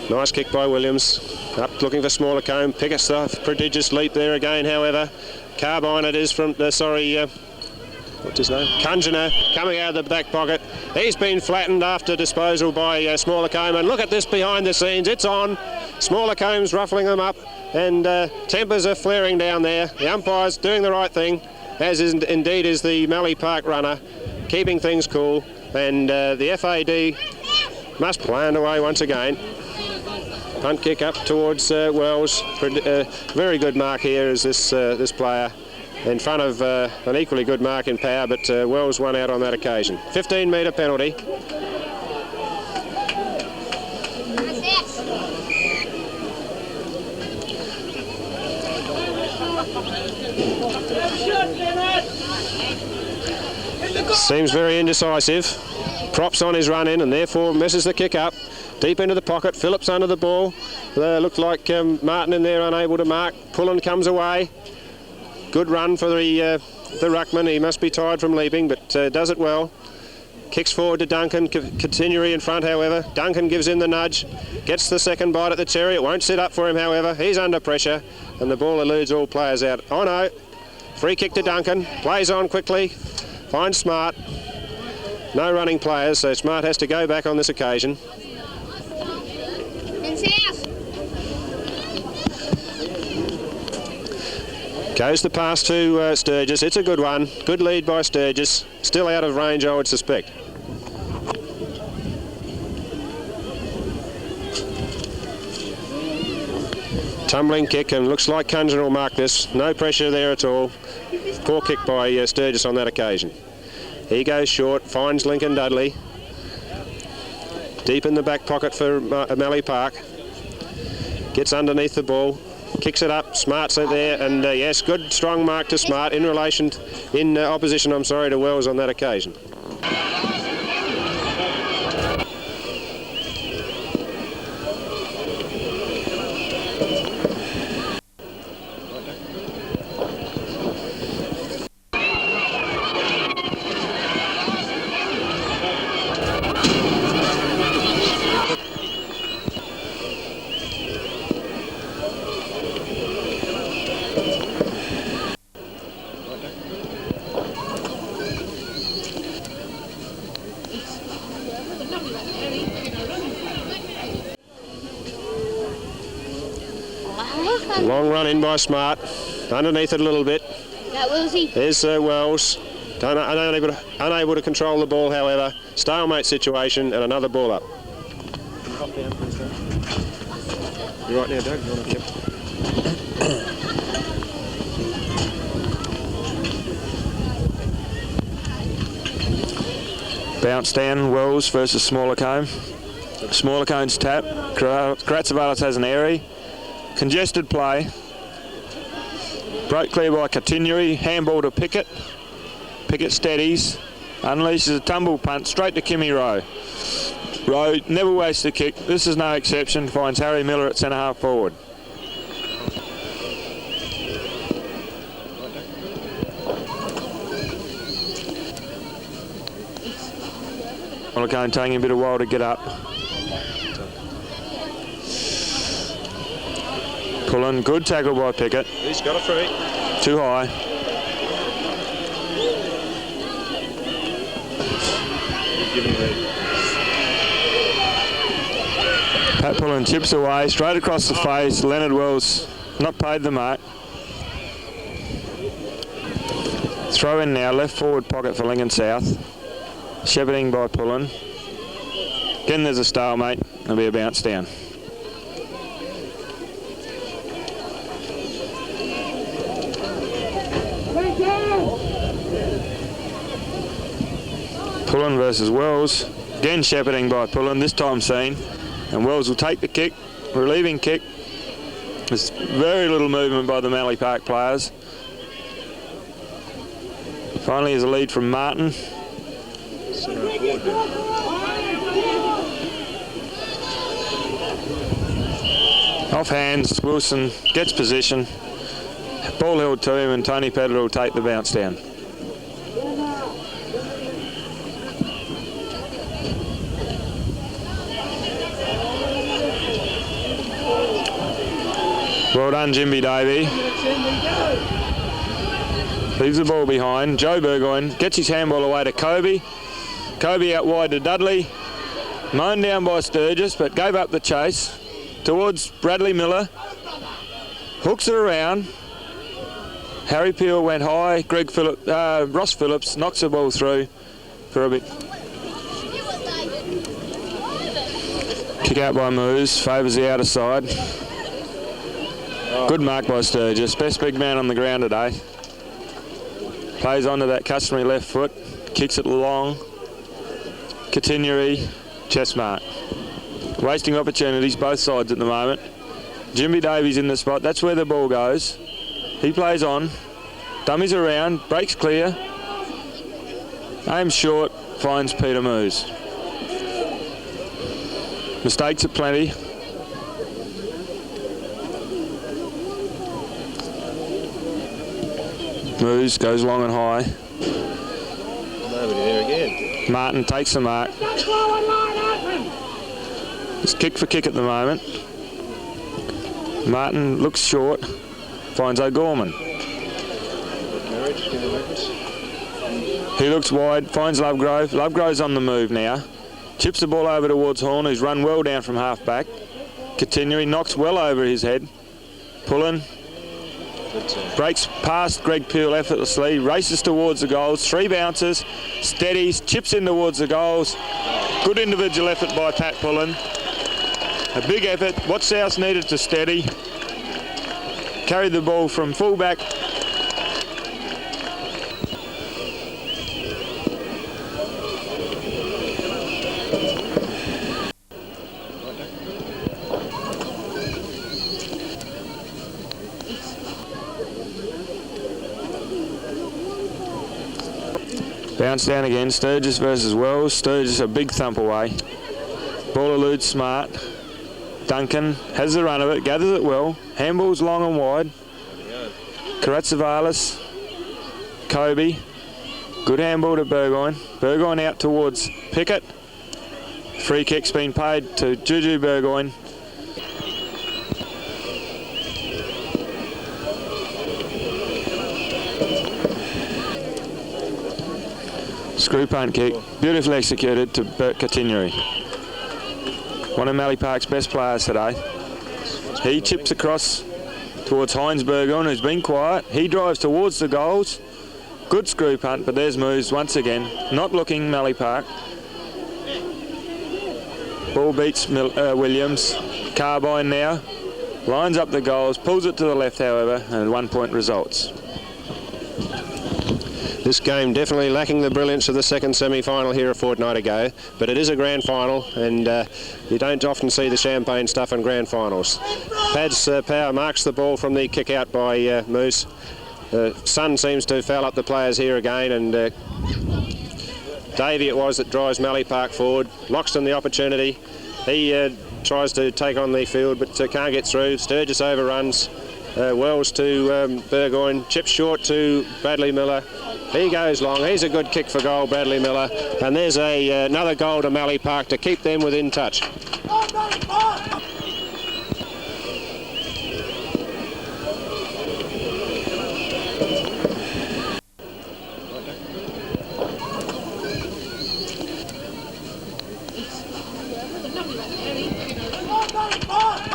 Nice kick by Williams. Up looking for Smaller Combe. Pickett's the prodigious leap there again, however. Carbine it is from, what's his name? Congener coming out of the back pocket. He's been flattened after disposal by Smaller Combe. And look at this behind the scenes. It's on. Smaller Combe's ruffling them up. And tempers are flaring down there. The umpire's doing the right thing, as is, indeed is the Mallee Park runner, keeping things cool. And the FAD must plan away once again. Punt kick up towards Wells. Very good mark here is this player. In front of an equally good mark in power, but Wells won out on that occasion. 15-metre penalty. Seems very indecisive. Props on his run in and therefore misses the kick up. Deep into the pocket. Phillips under the ball. Looked like Martin in there unable to mark. Pullen comes away. Good run for the ruckman. He must be tired from leaping, but does it well. Kicks forward to Duncan. Continually in front, however. Duncan gives in the nudge. Gets the second bite at the cherry. It won't sit up for him, however. He's under pressure, and the ball eludes all players out. Oh no. Free kick to Duncan. Plays on quickly. Finds Smart. No running players, so Smart has to go back on this occasion. Goes the pass to Sturgis. It's a good one. Good lead by Sturgis. Still out of range, I would suspect. Tumbling kick, and looks like Cungen will mark this. No pressure there at all. Poor kick by Sturgis on that occasion. He goes short, finds Lincoln Dudley. Deep in the back pocket for Mallee Park. Gets underneath the ball. Kicks it up, Smart's there, and yes, good strong mark to Smart in opposition to Wells on that occasion. Long run in by Smart, underneath it a little bit. There's Wells, unable to control the ball, however. Stalemate situation and another ball up. You right now, Doug? You want to Bounce down, Wells versus Smaller Cone. Smaller Cone's tap. Kratzavalis has an airy. Congested play. Broke clear by Continuary. Handball to Pickett. Pickett steadies. Unleashes a tumble punt straight to Kimmy Rowe. Rowe never wastes a kick. This is no exception. Finds Harry Miller at centre half forward. Smaller Cone taking a bit of while to get up. Pullen, good tackle by Pickett. He's got a free. Too high. Pat Pullen chips away, straight across the face. Leonard Wells not paid the mark. Throw in now, left forward pocket for Lincoln South. Shepherding by Pullen. Again there's a stalemate. There'll be a bounce down. Pullen versus Wells. Again shepherding by Pullen, this time seen. And Wells will take the kick, relieving kick. There's very little movement by the Mallee Park players. Finally is a lead from Martin. Off hands, Wilson gets position. Ball held to him and Tony Pedler will take the bounce down. Well done, Jimby Davey. Leaves the ball behind. Joe Burgoyne gets his handball away to Kobe. Kobe out wide to Dudley. Mown down by Sturgis, but gave up the chase towards Bradley Miller. Hooks it around. Harry Peel went high. Ross Phillips knocks the ball through for a bit. Kick out by Moose, favours the outer side. Good mark by Sturgis, best big man on the ground today. Plays onto that customary left foot, kicks it long. Continuary, chest mark. Wasting opportunities both sides at the moment. Jimmy Davies in the spot, that's where the ball goes. He plays on, dummies around, breaks clear. Aims short, finds Peter Moose. Mistakes are plenty. Moose goes long and high. Nobody there again. Martin takes the mark. It's kick for kick at the moment. Martin looks short, finds O'Gorman. He looks wide, finds Lovegrove. Lovegrove's on the move now. Chips the ball over towards Horn, who's run well down from half back. Continuing, knocks well over his head. Pulling. Breaks past Greg Peel effortlessly, races towards the goals. 3 bounces, steadies, chips in towards the goals. Good individual effort by Pat Pullen. A big effort. What South needed to steady. Carried the ball from fullback. Bounce down again, Sturgis versus Wells. Sturgis a big thump away. Ball eludes smart. Duncan has the run of it, gathers it well. Handball's long and wide. Karatsavalis, Kobe. Good handball to Burgoyne. Burgoyne out towards Pickett. Free kick's been paid to Juju Burgoyne. Screw punt kick, beautifully executed to Bert Continuary. One of Mallee Park's best players today. He chips across towards Heinz Burgoyne, who's been quiet. He drives towards the goals. Good screw punt, but there's moves once again. Not looking Mallee Park. Ball beats Williams. Carbine now. Lines up the goals, pulls it to the left, however, and 1 point results. This game definitely lacking the brilliance of the second semi-final here a fortnight ago, but it is a grand final, and you don't often see the champagne stuff in grand finals. Pad's Power marks the ball from the kick out by Moose. Sun seems to foul up the players here again, and Davey it was that drives Mallee Park forward. Loxton the opportunity. He tries to take on the field, but can't get through. Sturgis overruns. Wells to Burgoyne. Chips short to Bradley Miller. He goes long. He's a good kick for goal, Bradley Miller. And there's another goal to Mallee Park to keep them within touch.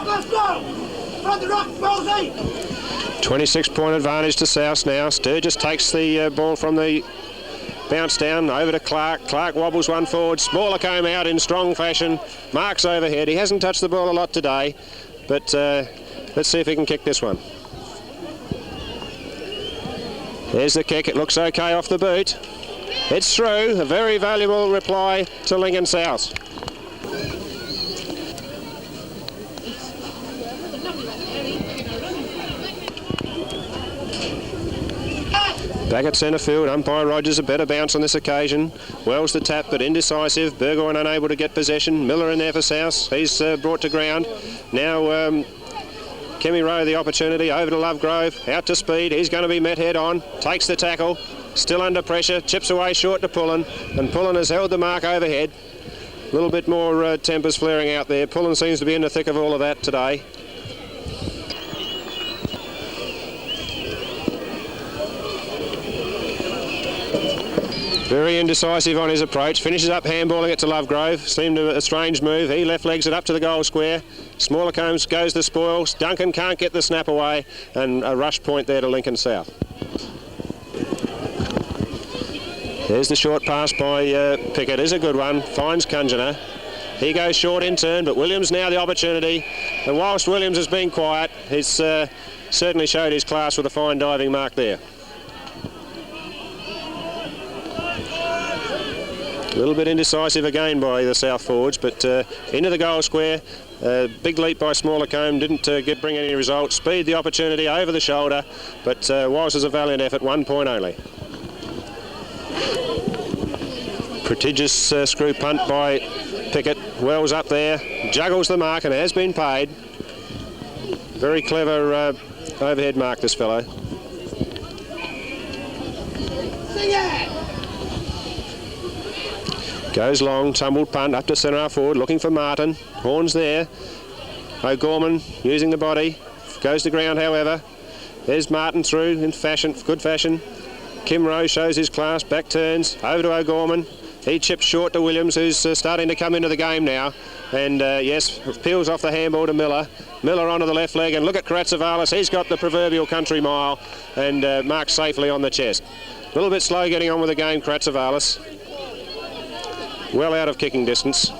Let's go! Front the rock, Rosie! 26-point advantage to South now. Sturgis takes the ball from the bounce down over to Clark. Clark wobbles one forward. Smaller comb out in strong fashion. Marks overhead. He hasn't touched the ball a lot today, but let's see if he can kick this one. There's the kick. It looks okay off the boot. It's through. A very valuable reply to Lincoln South. Back at centre field, umpire Rogers a better bounce on this occasion. Wells the tap, but indecisive. Burgoyne unable to get possession. Miller in there for South. He's brought to ground. Now Kemi Rowe the opportunity. Over to Lovegrove. Out to speed. He's going to be met head on. Takes the tackle. Still under pressure. Chips away short to Pullen. And Pullen has held the mark overhead. A little bit more tempers flaring out there. Pullen seems to be in the thick of all of that today. Very indecisive on his approach. Finishes up handballing it to Lovegrove. Seemed a strange move. He left legs it up to the goal square. Smaller Combs goes the spoils. Duncan can't get the snap away, and a rush point there to Lincoln South. There's the short pass by Pickett. Is a good one. Finds Kunjana. He goes short in turn, but Williams now the opportunity. And whilst Williams has been quiet, he's certainly showed his class with a fine diving mark there. A little bit indecisive again by the South forwards, but into the goal square. Big leap by Smallacombe, didn't bring any results. Speed the opportunity over the shoulder, but was as a valiant effort, 1 point only. Prodigious screw punt by Pickett. Wells up there, juggles the mark and has been paid. Very clever overhead mark, this fellow. Goes long, tumbled punt up to centre half forward, looking for Martin. Horns there. O'Gorman using the body. Goes to ground, however. There's Martin through in fashion, good fashion. Kim Rowe shows his class, back turns, over to O'Gorman. He chips short to Williams, who's starting to come into the game now. And yes, peels off the handball to Miller. Miller onto the left leg, and look at Karatsavalis. He's got the proverbial country mile and marks safely on the chest. A little bit slow getting on with the game, Karatsavalis. Well out of kicking distance.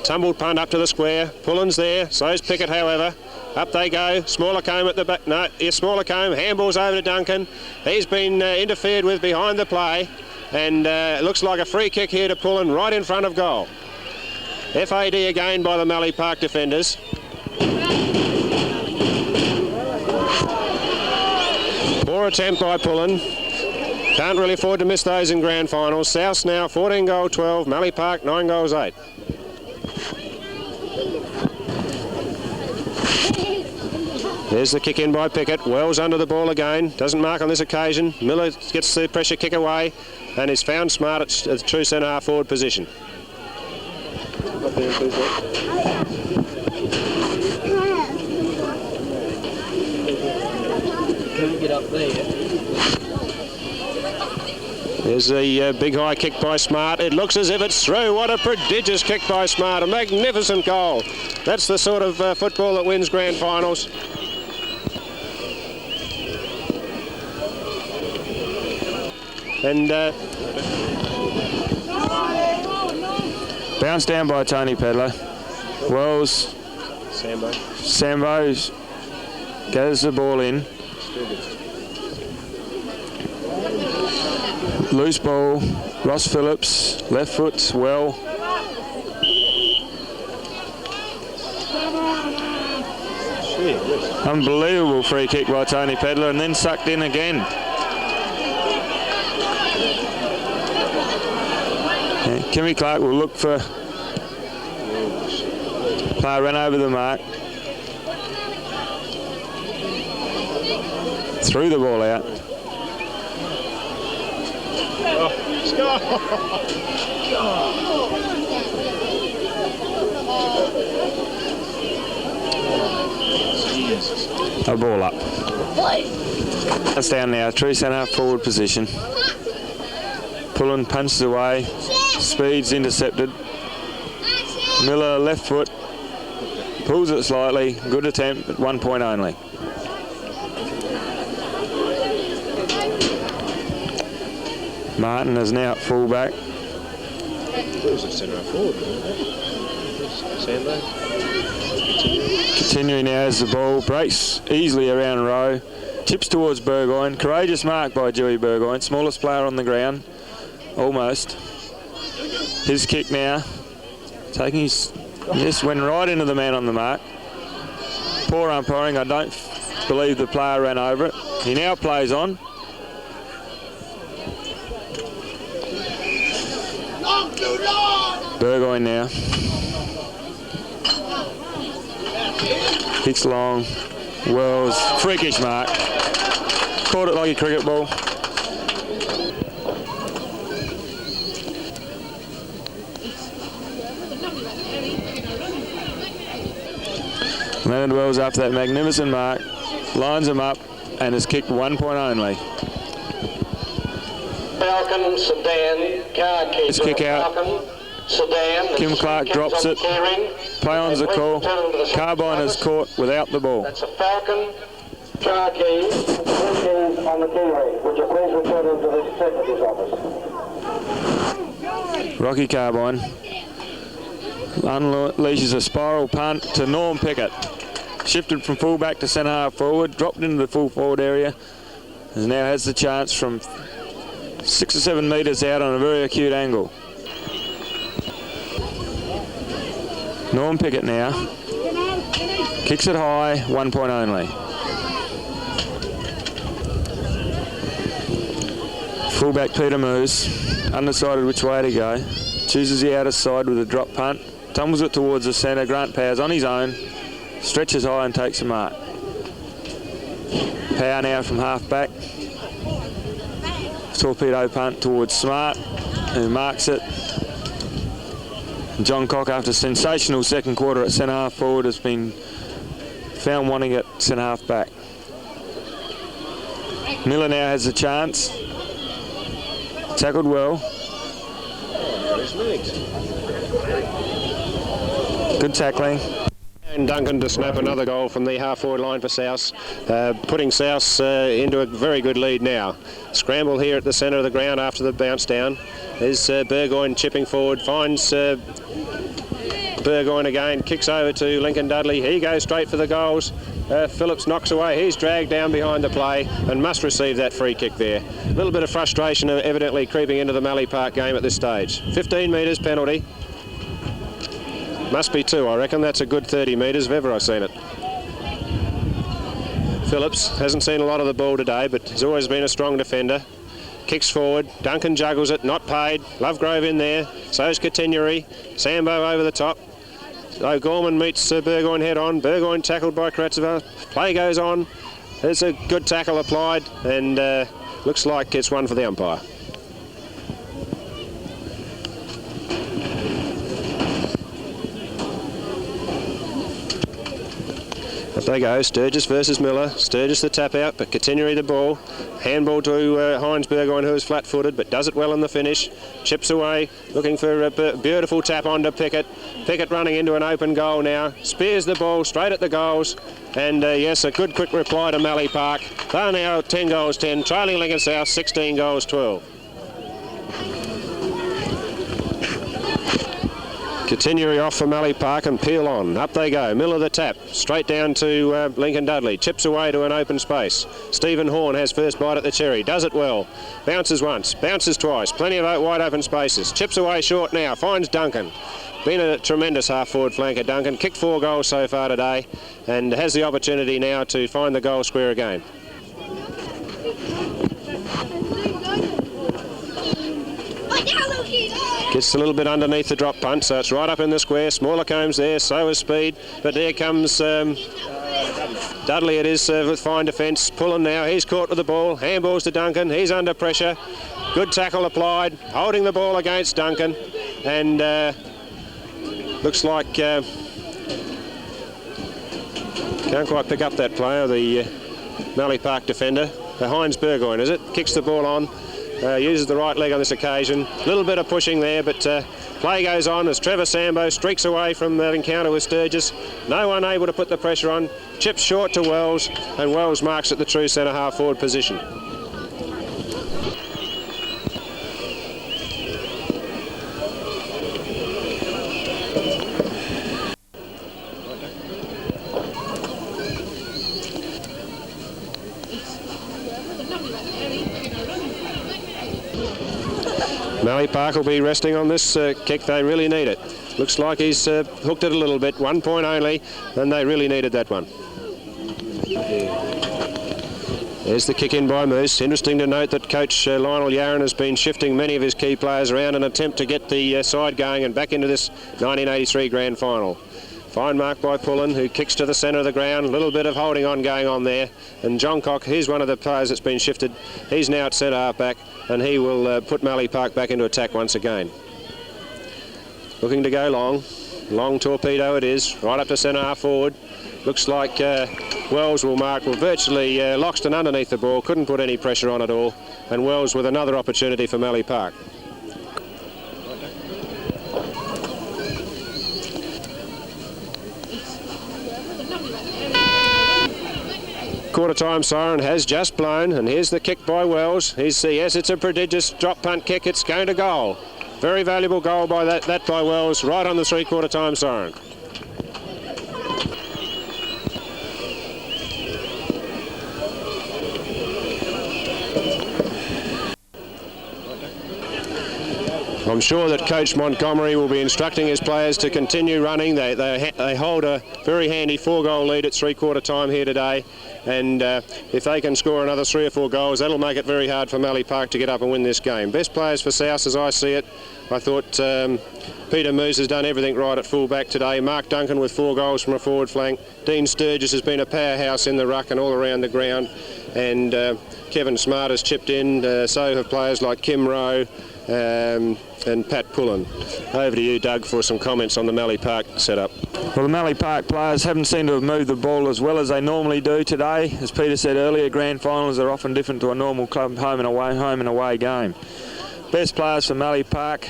Tumbled punt up to the square. Pullen's there. So's Pickett, however. Up they go. Smallacombe at the back. No, yes, Smallacombe. Handball's over to Duncan. He's been interfered with behind the play. And it looks like a free kick here to Pullen right in front of goal. FAD again by the Mallee Park defenders. Poor attempt by Pullen. Can't really afford to miss those in grand finals. South now 14 goal 12. Mallee Park 9 goals 8. There's the kick in by Pickett. Wells under the ball again. Doesn't mark on this occasion. Miller gets the pressure kick away and is found smart at the true centre half forward position. Can't get up there. There's a big high kick by Smart. It looks as if it's through. What a prodigious kick by Smart. A magnificent goal. That's the sort of football that wins grand finals. And bounced down by Tony Pedler. Wells. Sambo gathers the ball in. Loose ball, Ross Phillips, left foot, well. Unbelievable free kick by Tony Pedler and then sucked in again. And Kimmy Clark will look for player ran over the mark. Threw the ball out. A ball up. That's down now. True centre half forward position. Pullen punches away. Speed's intercepted. Miller left foot. Pulls it slightly. Good attempt, but 1 point only. Martin is now at full back. Continuing now as the ball breaks easily around Rowe. Chips towards Burgoyne. Courageous mark by Dewey Burgoyne. Smallest player on the ground. Almost. His kick now. Taking his... Yes, went right into the man on the mark. Poor umpiring. I don't believe the player ran over it. He now plays on. Burgoyne now. Kicks long. Wells. Freakish mark. Caught it like a cricket ball. Leonard Wells after that magnificent mark. Lines him up and has kicked 1 point only. Falcon, Sedan, car keeper. His kick out. Falcon, Sedan. Kim Clark drops it. Play on's the call. Carbine is caught without the ball. That's a Falcon, car key, on the key ring. Would you please return him to the secretary's office? Rocky Carbine. unleashes a spiral punt to Norm Pickett. Shifted from fullback to centre half forward, dropped into the full forward area, and now has the chance from 6 or 7 metres out on a very acute angle. Norm Pickett now. Kicks it high, 1 point only. Fullback Peter Moose, undecided which way to go. Chooses the outer side with a drop punt. Tumbles it towards the centre. Grant Powers on his own. Stretches high and takes a mark. Power now from half back. Torpedo punt towards Smart, who marks it. John Cock, after a sensational second quarter at centre half forward, has been found wanting at centre half back. Miller now has a chance. Tackled well. Good tackling. And Duncan to snap another goal from the half-forward line for South, putting South into a very good lead now. Scramble here at the centre of the ground after the bounce down. There's Burgoyne chipping forward, finds Burgoyne again, kicks over to Lincoln Dudley. He goes straight for the goals. Phillips knocks away. He's dragged down behind the play and must receive that free kick there. A little bit of frustration evidently creeping into the Mallee Park game at this stage. 15 metres penalty. Must be 2, I reckon. That's a good 30 metres if ever I've seen it. Phillips hasn't seen a lot of the ball today, but he's always been a strong defender. Kicks forward. Duncan juggles it. Not paid. Lovegrove in there. So's Continuary. Sambo over the top. O'Gorman meets Burgoyne head on. Burgoyne tackled by Kratzeva. Play goes on. There's a good tackle applied, and looks like it's one for the umpire. Up they go, Sturgis versus Miller. Sturgis the tap out, but Continuary the ball. Handball to Hines Burgoyne, who is flat-footed, but does it well in the finish. Chips away, looking for a beautiful tap on to Pickett. Pickett running into an open goal now. Spears the ball straight at the goals. And yes, a good quick reply to Mallee Park. They're now 10 goals 10, trailing Lincoln South 16 goals 12. Continuary off for Mallee Park and Peel on. Up they go. Miller the tap. Straight down to Lincoln Dudley. Chips away to an open space. Stephen Horn has first bite at the cherry. Does it well. Bounces once. Bounces twice. Plenty of wide open spaces. Chips away short now. Finds Duncan. Been a tremendous half-forward flanker, Duncan. Kicked 4 goals so far today and has the opportunity now to find the goal square again. Gets a little bit underneath the drop punt, so it's right up in the square. Smaller combs there, so is Speed. But there comes Dudley, it is, with fine defence. Pulling now, he's caught with the ball. Handballs to Duncan, he's under pressure. Good tackle applied, holding the ball against Duncan. And looks like, can't quite pick up that player, the Mallee Park defender. Hines Burgoyne, is it? Kicks the ball on. Uses the right leg on this occasion. A little bit of pushing there, but play goes on as Trevor Sambo streaks away from that encounter with Sturgis. No one able to put the pressure on. Chips short to Wells, and Wells marks at the true centre half forward position. Mallee Park will be resting on this kick. They really need it. Looks like he's hooked it a little bit. 1 point only, and they really needed that one. There's the kick in by Moose. Interesting to note that coach Lionel Yarran has been shifting many of his key players around in an attempt to get the side going and back into this 1983 grand final. Fine mark by Pullen, who kicks to the centre of the ground. A little bit of holding on going on there. And John Cock, he's one of the players that's been shifted. He's now at centre half back, and he will put Mallee Park back into attack once again. Looking to go long. Long torpedo it is, right up to centre half forward. Looks like Wells will mark. Well, virtually Loxton underneath the ball, couldn't put any pressure on at all. And Wells with another opportunity for Mallee Park. Quarter time siren has just blown, and here's the kick by Wells. Yes, it's a prodigious drop punt kick. It's going to goal. Very valuable goal by that by Wells, right on the 3/4 time siren. I'm sure that Coach Montgomery will be instructing his players to continue running. They hold a very handy 4-goal lead at 3/4 time here today, and if they can score another 3 or 4 goals, that'll make it very hard for Mallee Park to get up and win this game. Best players for South, as I see it. I thought Peter Moose has done everything right at full-back today. Mark Duncan with 4 goals from a forward flank. Dean Sturgis has been a powerhouse in the ruck and all around the ground, and Kevin Smart has chipped in. So have players like Kim Rowe and Pat Pullen. Over to you, Doug, for some comments on the Mallee Park setup. Well, the Mallee Park players haven't seemed to have moved the ball as well as they normally do today. As Peter said earlier, grand finals are often different to a normal club home and away game. Best players for Mallee Park,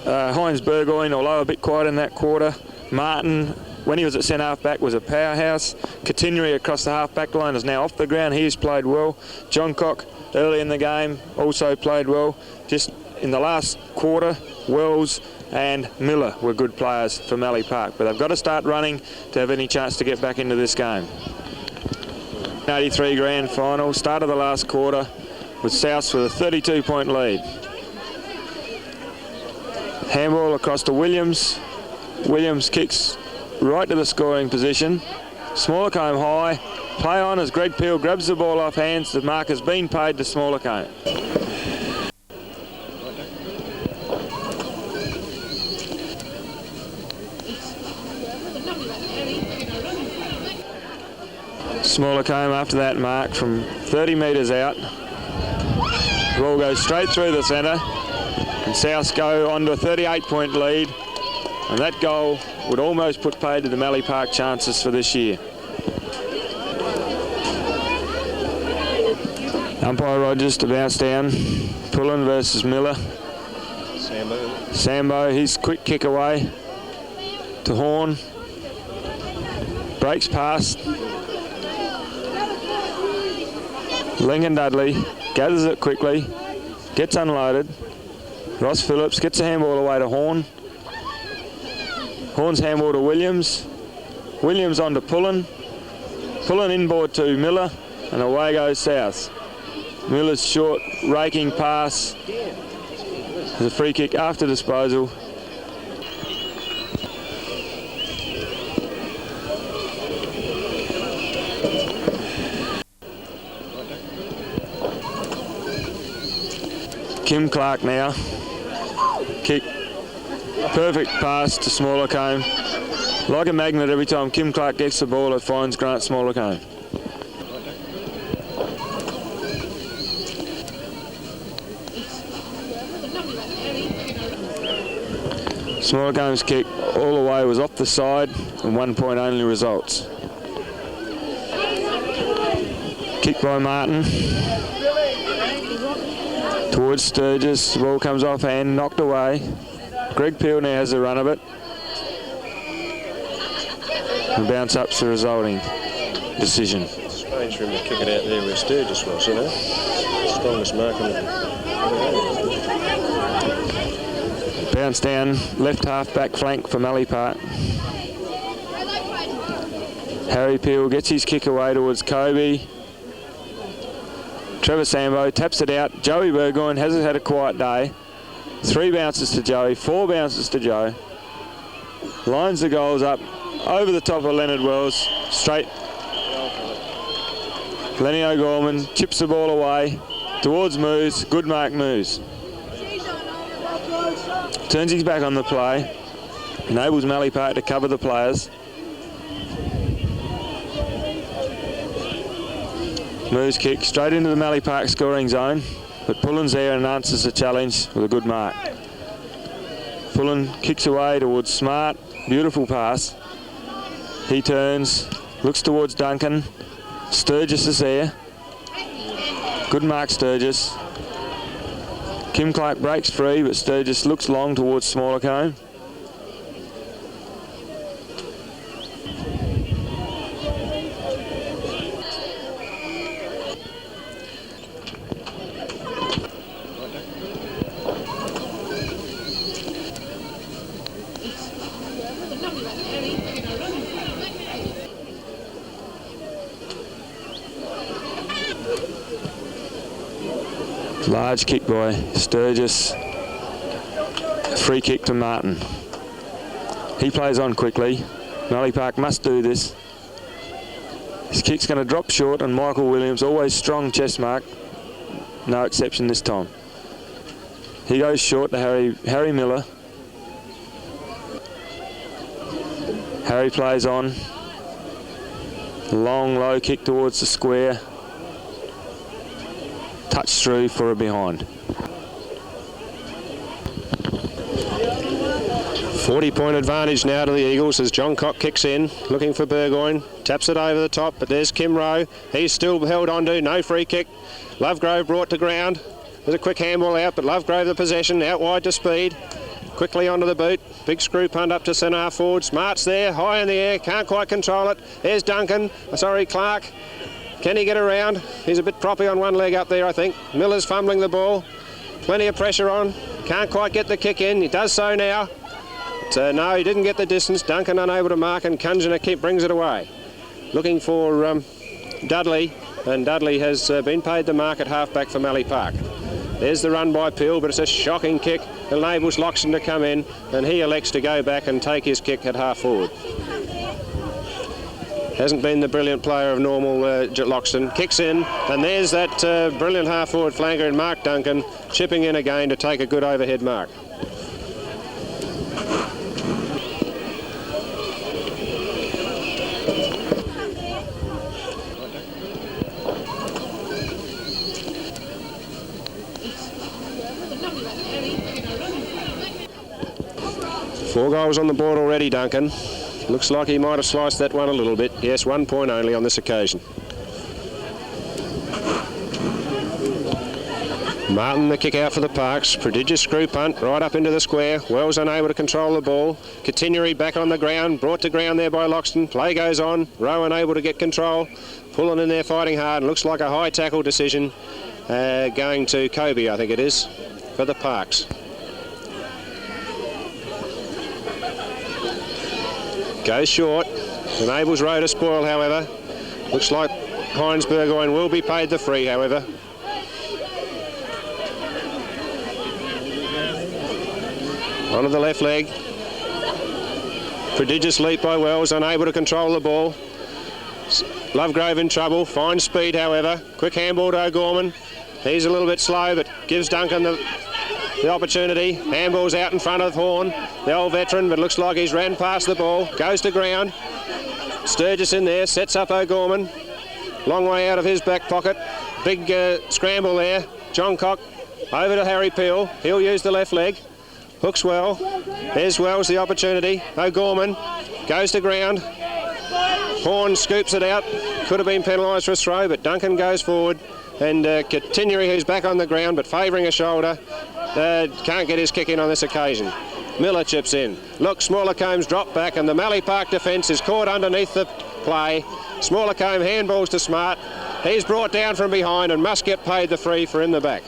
Heinz Burgoyne, although a bit quiet in that quarter. Martin, when he was at centre half-back, was a powerhouse. Katinri across the half-back line is now off the ground. He's played well. John Cock, early in the game, also played well. Just in the last quarter, Wells and Miller were good players for Mallee Park, but they've got to start running to have any chance to get back into this game. 83 grand final, start of the last quarter, with Souths with a 32-point lead. Handball across to Williams. Williams kicks right to the scoring position. Smallacombe high. Play on as Greg Peel grabs the ball off hands. The mark has been paid to Smallacombe. Smallacombe after that mark from 30 metres out. The ball goes straight through the centre, and Souths go on to a 38-point lead, and that goal would almost put paid to the Mallee Park chances for this year. Umpire Rogers to bounce down. Pullen versus Miller. Sambo, his quick kick away to Horn. Breaks past. Lincoln Dudley gathers it quickly, gets unloaded. Ross Phillips gets a handball away to Horn. Horn's handball to Williams. Williams on to Pullen. Pullen inboard to Miller, and away goes South. Miller's short raking pass. There's a free kick after disposal. Kim Clark now. Kick. Perfect pass to Smallacombe. Like a magnet, every time Kim Clark gets the ball, it finds Grant Smallacombe. Smallacombe's kick all the way was off the side, and 1 point only results. Kick by Martin. Towards Sturgis, the ball comes off hand, knocked away. Greg Peel now has a run of it. And bounce up's the resulting decision. It's strange for him to kick it out there where Sturgis was, you know. Strongest mark in the... Bounce down, left half-back flank for Mallee Park. Harry Peel gets his kick away towards Kobe. Trevor Sambo taps it out. Joey Burgoyne hasn't had a quiet day. 3 bounces to Joey, 4 bounces to Joe. Lines the goals up over the top of Leonard Wells. Straight. Lenny O'Gorman chips the ball away towards Moose. Good mark, Moose. Turns his back on the play. Enables Mallee Park to cover the players. Moose kick straight into the Mallee Park scoring zone, but Pullen's there and answers the challenge with a good mark. Pullen kicks away towards Smart. Beautiful pass. He turns, looks towards Duncan. Sturgis is there. Good mark, Sturgis. Kim Clark breaks free, but Sturgis looks long towards Smallacombe. Large kick by Sturgis. Free kick to Martin. He plays on quickly. Mallee Park must do this. His kick's going to drop short, and Michael Williams, always strong chest mark. No exception this time. He goes short to Harry Miller. Harry plays on. Long, low kick towards the square. Touch through for a behind. 40-point advantage now to the Eagles as John Cock kicks in, looking for Burgoyne, taps it over the top, but there's Kim Rowe. He's still held on to, no free kick. Lovegrove brought to ground. There's a quick handball out, but Lovegrove the possession, out wide to Speed. Quickly onto the boot, big screw punt up to centre half forward. Smart's there, high in the air, can't quite control it. There's Clark. Can he get around? He's a bit proppy on one leg up there, I think. Miller's fumbling the ball. Plenty of pressure on. Can't quite get the kick in. He does so now. But, no, he didn't get the distance. Duncan unable to mark, and Kunjana brings it away. Looking for Dudley, and Dudley has been paid the mark at half-back for Mallee Park. There's the run by Peel, but it's a shocking kick. It enables Loxton to come in, and he elects to go back and take his kick at half-forward. Hasn't been the brilliant player of normal Loxton. Kicks in, and there's that brilliant half-forward flanker in Mark Duncan, chipping in again to take a good overhead mark. Four goals on the board already, Duncan. Looks like he might have sliced that one a little bit. Yes, 1 point only on this occasion. Martin the kick out for the Parks. Prodigious screw punt right up into the square. Wells unable to control the ball. Continuary back on the ground. Brought to ground there by Loxton. Play goes on. Rowe unable to get control. Pulling in there, fighting hard. And looks like a high tackle decision going to Kobe, I think it is, for the Parks. Goes short, enables Rowe to spoil, however. Looks like Heinz Burgoyne will be paid the free, however. Onto the left leg. Prodigious leap by Wells, unable to control the ball. Lovegrove in trouble, fine speed, however. Quick handball to O'Gorman. He's a little bit slow, but gives Duncan the opportunity. Handball's out in front of Horn, the old veteran, but looks like he's ran past the ball. Goes to ground. Sturgis in there, sets up O'Gorman. Long way out of his back pocket. Big scramble there. John Cock over to Harry Peel. He'll use the left leg. Hooks well. There's Wells the opportunity. O'Gorman goes to ground. Horn scoops it out. Could have been penalised for a throw, but Duncan goes forward. And Continuary, who's back on the ground but favouring a shoulder, can't get his kick in on this occasion. Miller chips in. Look, Smallacombe's dropped back, and the Mallee Park defence is caught underneath the play. Smallacombe handballs to Smart. He's brought down from behind and must get paid the free for in the back.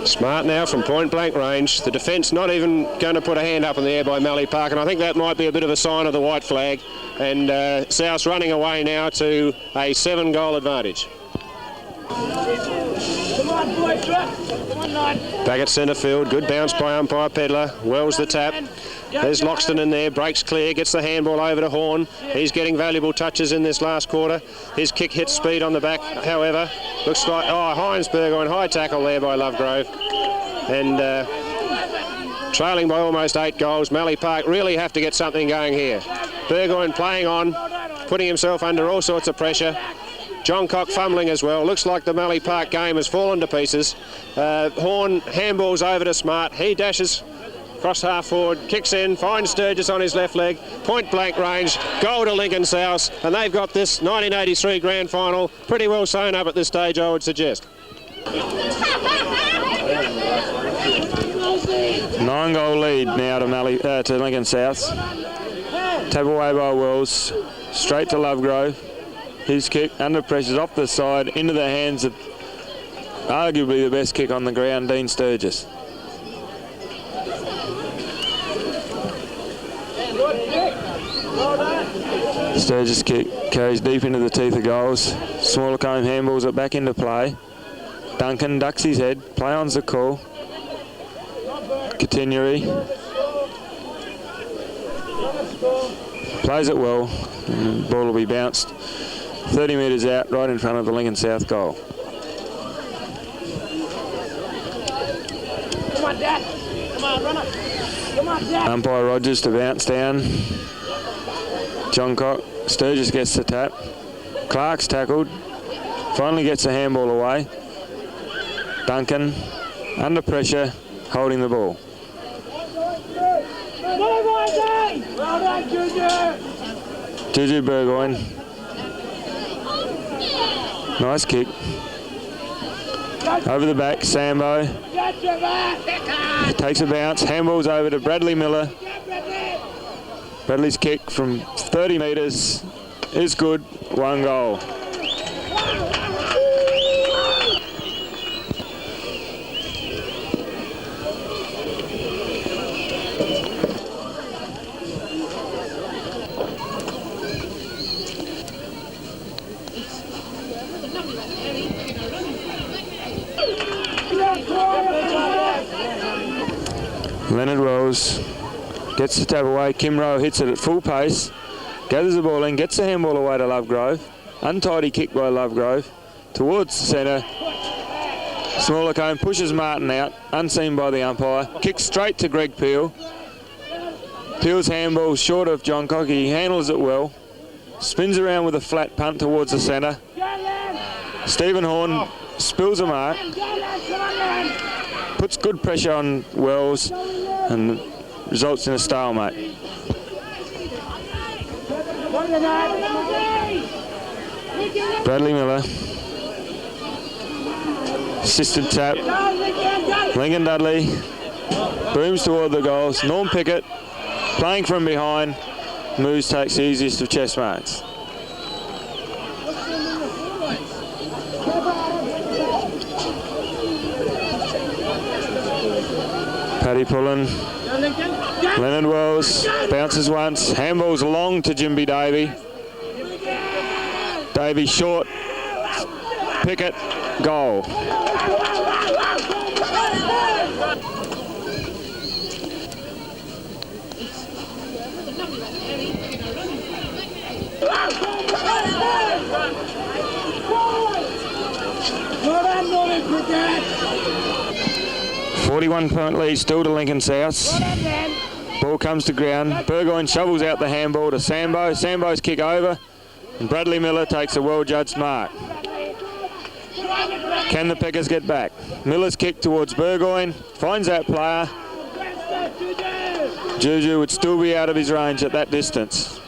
Smart now from point-blank range. The defence not even going to put a hand up in the air by Mallee Park, and I think that might be a bit of a sign of the white flag. And South's running away now to a 7-goal advantage. Back at centre field, good bounce by umpire Pedler. Wells the tap. There's Loxton in there, breaks clear, gets the handball over to Horn. He's getting valuable touches in this last quarter. His kick hits Speed on the back, however. Looks like, Heinz Burgoyne, high tackle there by Lovegrove. And trailing by almost 8 goals, Mallee Park really have to get something going here. Burgoyne playing on, putting himself under all sorts of pressure. John Cock fumbling as well. Looks like the Mallee Park game has fallen to pieces. Horn handballs over to Smart. He dashes cross half forward, kicks in, finds Sturgis on his left leg, point blank range, goal to Lincoln South, and they've got this 1983 grand final pretty well sewn up at this stage, I would suggest. 9-goal lead now to Lincoln South. Tap away by Wells, straight to Lovegrove. His kick under pressure's off the side into the hands of arguably the best kick on the ground, Dean Sturgis. Sturgis kick carries deep into the teeth of goals. Smaller Combe handballs it back into play. Duncan ducks his head. Play on's the call. Continuary plays it well. And the ball will be bounced 30 metres out right in front of the Lincoln South goal. Come on, Dad. Come on, run up. Come on, Dad. Umpire Rogers to bounce down. John Cock. Sturgis gets the tap. Clark's tackled. Finally gets the handball away. Duncan under pressure, holding the ball. Well done, Juju. Juju Burgoyne. Nice kick. Over the back, Sambo. Takes a bounce. Handballs over to Bradley Miller. Bradley's kick from 30 metres is good. 1 goal. Leonard Rose gets the tap away. Kim Rowe hits it at full pace. Gathers the ball in, gets the handball away to Lovegrove. Untidy kick by Lovegrove towards the centre. Smaller Combe pushes Martin out, unseen by the umpire. Kicks straight to Greg Peel. Peel's handball short of John Cock. He handles it well. Spins around with a flat punt towards the centre. Stephen Horn spills a mark. Puts good pressure on Wells and results in a stalemate. Bradley Miller. Assisted tap. Lincoln Dudley. Booms toward the goals. Norm Pickett playing from behind. Moves takes the easiest of chest marks. Paddy Pullen. Leonard Wells bounces once. Handballs long to Jimby Davey. Davey short. Pickett. Goal. Well done, Northern Cricket. 41-point lead still to Lincoln South. Ball comes to ground. Burgoyne shovels out the handball to Sambo. Sambo's kick over. And Bradley Miller takes a well-judged mark. Can the Peckers get back? Miller's kick towards Burgoyne. Finds that player. Juju would still be out of his range at that distance.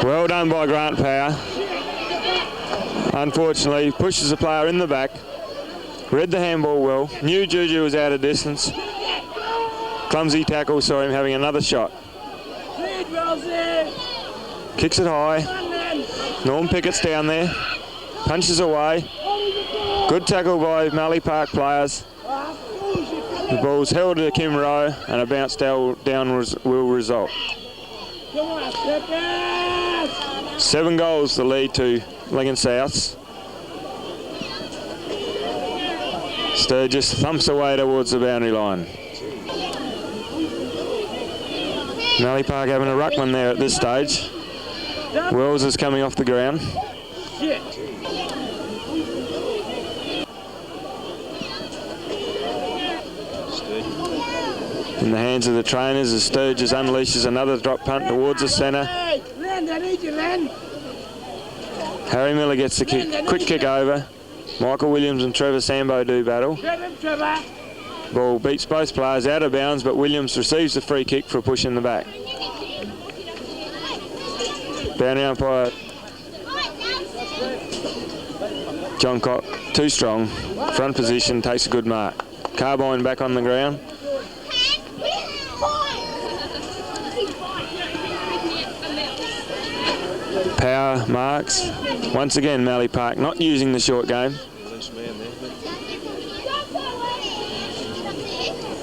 Well done by Grant Power. Unfortunately, pushes the player in the back. Read the handball well. Knew Juju was out of distance. Clumsy tackle, saw him having another shot. Kicks it high. Norm Pickett's down there. Punches away. Good tackle by Mallee Park players. The ball's held to Kim Rowe and a bounce down will result. 7 goals the lead to Lincoln Souths. Sturgis thumps away towards the boundary line. Mallee Park having a ruckman there at this stage. Wells is coming off the ground. In the hands of the trainers as Sturgis unleashes another drop punt towards the centre. Harry Miller gets the kick, quick kick over. Michael Williams and Trevor Sambo do battle. Ball beats both players out of bounds, but Williams receives the free kick for a push in the back. Boundary umpire John Cock, too strong. Front position, takes a good mark. Carbine back on the ground. Power marks. Once again, Mallee Park not using the short game.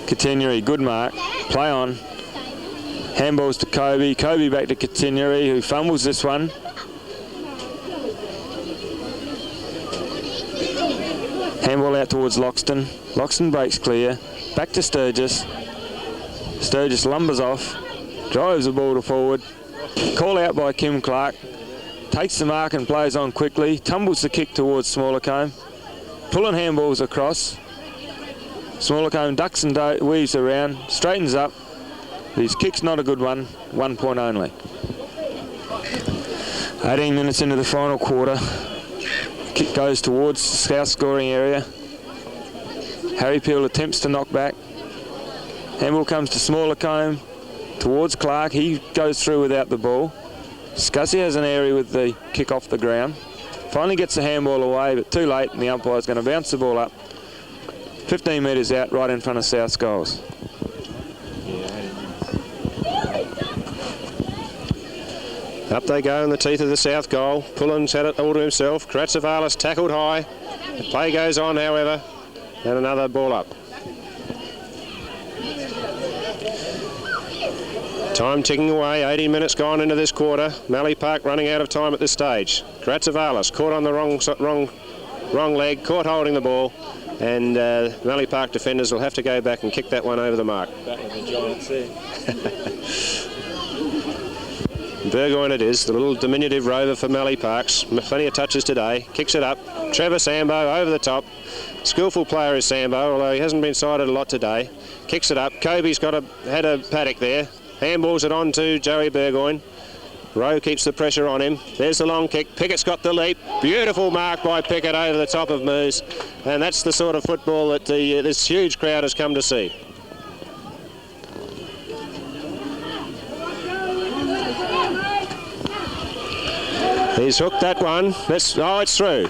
Catenary, good mark. Play on. Handballs to Kobe. Kobe back to Catenary, who fumbles this one. Handball out towards Loxton. Loxton breaks clear. Back to Sturgis. Sturgis lumbers off. Drives the ball to forward. Call out by Kim Clark. Takes the mark and plays on quickly. Tumbles the kick towards Smallacombe. Pulling handballs across. Smallacombe ducks and weaves around. Straightens up. His kick's not a good one. 1 point only. 18 minutes into the final quarter. Kick goes towards the south scoring area. Harry Peel attempts to knock back. Handball comes to Smallacombe. Towards Clark. He goes through without the ball. Scussie has an area with the kick off the ground. Finally gets the handball away, but too late, and the umpire's going to bounce the ball up 15 metres out, right in front of South's goals. Up they go in the teeth of the South goal. Pullen's had it all to himself. Karatsavalis tackled high. The play goes on, however, and another ball up. Time ticking away, 18 minutes gone into this quarter. Mallee Park running out of time at this stage. Karatsavalis caught on the wrong leg, caught holding the ball, and Mallee Park defenders will have to go back and kick that one over the mark. Back with the Giants there. Burgoyne it is, the little diminutive rover for Mallee Parks. Plenty of touches today. Kicks it up. Trevor Sambo over the top. Skillful player is Sambo, although he hasn't been sighted a lot today. Kicks it up. Kobe's had a paddock there. Handballs it on to Joey Burgoyne. Rowe keeps the pressure on him. There's the long kick. Pickett's got the leap. Beautiful mark by Pickett over the top of Moose. And that's the sort of football that this huge crowd has come to see. He's hooked that one. It's through.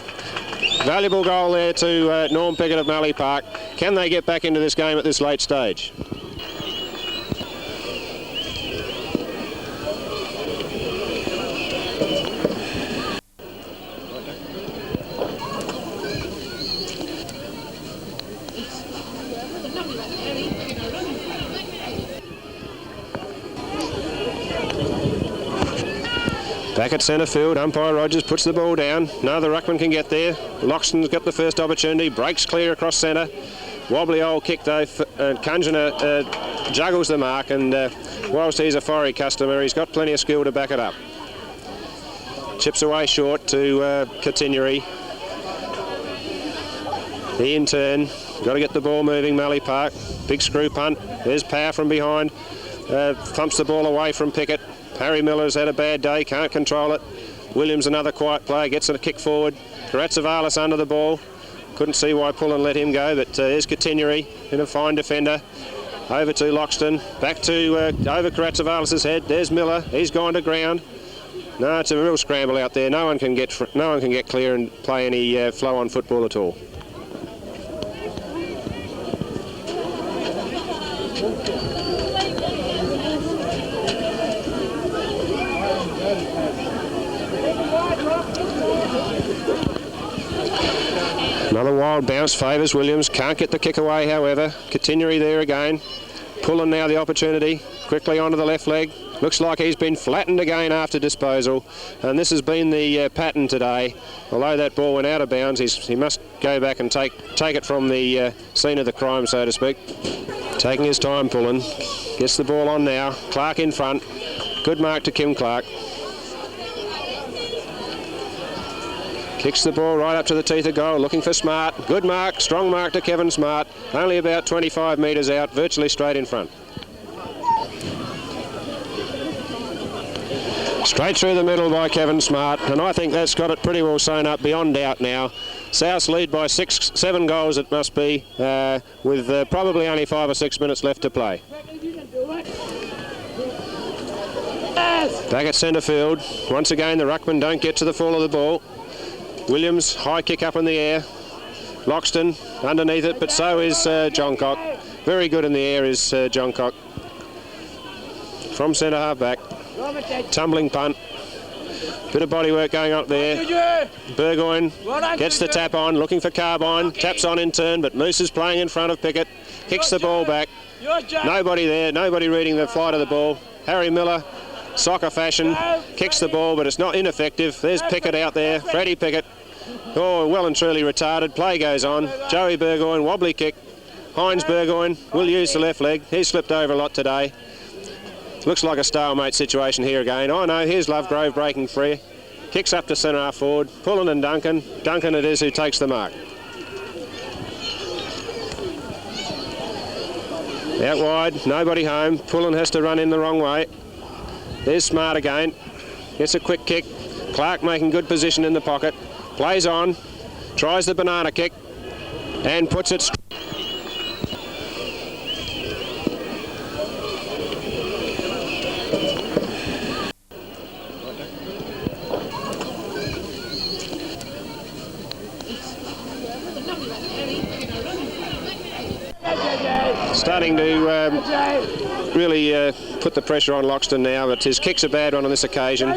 Valuable goal there to Norm Pickett of Mallee Park. Can they get back into this game at this late stage? Back at centre field, umpire Rogers puts the ball down. No, the ruckman can get there. Loxton's got the first opportunity, breaks clear across centre. Wobbly old kick though, Kunjana juggles the mark, and whilst he's a Forey customer, he's got plenty of skill to back it up. Chips away short to Catenary. He in turn, got to get the ball moving, Mallee Park. Big screw punt, there's Power from behind. Thumps the ball away from Pickett. Harry Miller's had a bad day, can't control it. Williams, another quiet play, gets a kick forward. Karatsavalis under the ball. Couldn't see why Pullen let him go, but there's Catenary in a fine defender. Over to Loxton, back to over Karatsavalis' head. There's Miller, he's gone to ground. No, it's a real scramble out there. No one can get clear and play any flow-on football at all. Another wild bounce favours Williams. Can't get the kick away, however. Catenary there again. Pulling now the opportunity. Quickly onto the left leg. Looks like he's been flattened again after disposal. And this has been the pattern today. Although that ball went out of bounds, he must go back and take it from the scene of the crime, so to speak. Taking his time, Pullen. Gets the ball on now. Clark in front. Good mark to Kim Clark. Kicks the ball right up to the teeth of goal, looking for Smart. Good mark, strong mark to Kevin Smart. Only about 25 metres out, virtually straight in front. Straight through the middle by Kevin Smart, and I think that's got it pretty well sewn up beyond doubt now. South's lead by 7 goals it must be, with probably only 5 or 6 minutes left to play. Back at centre field. Once again, the ruckmen don't get to the fall of the ball. Williams, high kick up in the air. Loxton underneath it, but so is Johncock. Very good in the air is Johncock. From centre half back. Tumbling punt. Bit of body work going up there. Burgoyne gets the tap on, looking for Carbine. Taps on in turn, but Moose is playing in front of Pickett. Kicks the ball back. Nobody there, nobody reading the flight of the ball. Harry Miller, soccer fashion, kicks the ball, but it's not ineffective. There's Pickett out there, Freddie Pickett. Oh, well and truly retarded. Play goes on. Joey Burgoyne, wobbly kick. Hines Burgoyne will use the left leg. He's slipped over a lot today. Looks like a stalemate situation here again. Oh no, here's Lovegrove breaking free. Kicks up to centre half forward. Pullen and Duncan. Duncan it is who takes the mark. Out wide, nobody home. Pullen has to run in the wrong way. There's Smart again. Gets a quick kick. Clark making good position in the pocket. Plays on. Tries the banana kick. And puts it... Starting to really put the pressure on Loxton now, but his kick's a bad one on this occasion.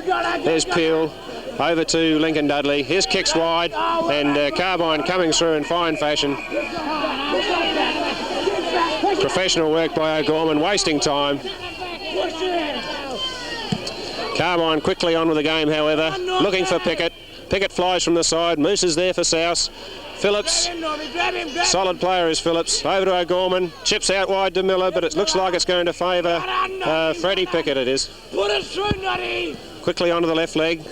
There's Peel, over to Lincoln Dudley. His kick's wide, and Carbine coming through in fine fashion. Professional work by O'Gorman, wasting time. Carbine quickly on with the game, however, looking for Pickett. Pickett flies from the side. Moose is there for South. Phillips, solid player is Phillips. Over to O'Gorman, chips out wide to Miller, but it looks like it's going to favour Freddie Pickett, it is. Quickly onto the left leg,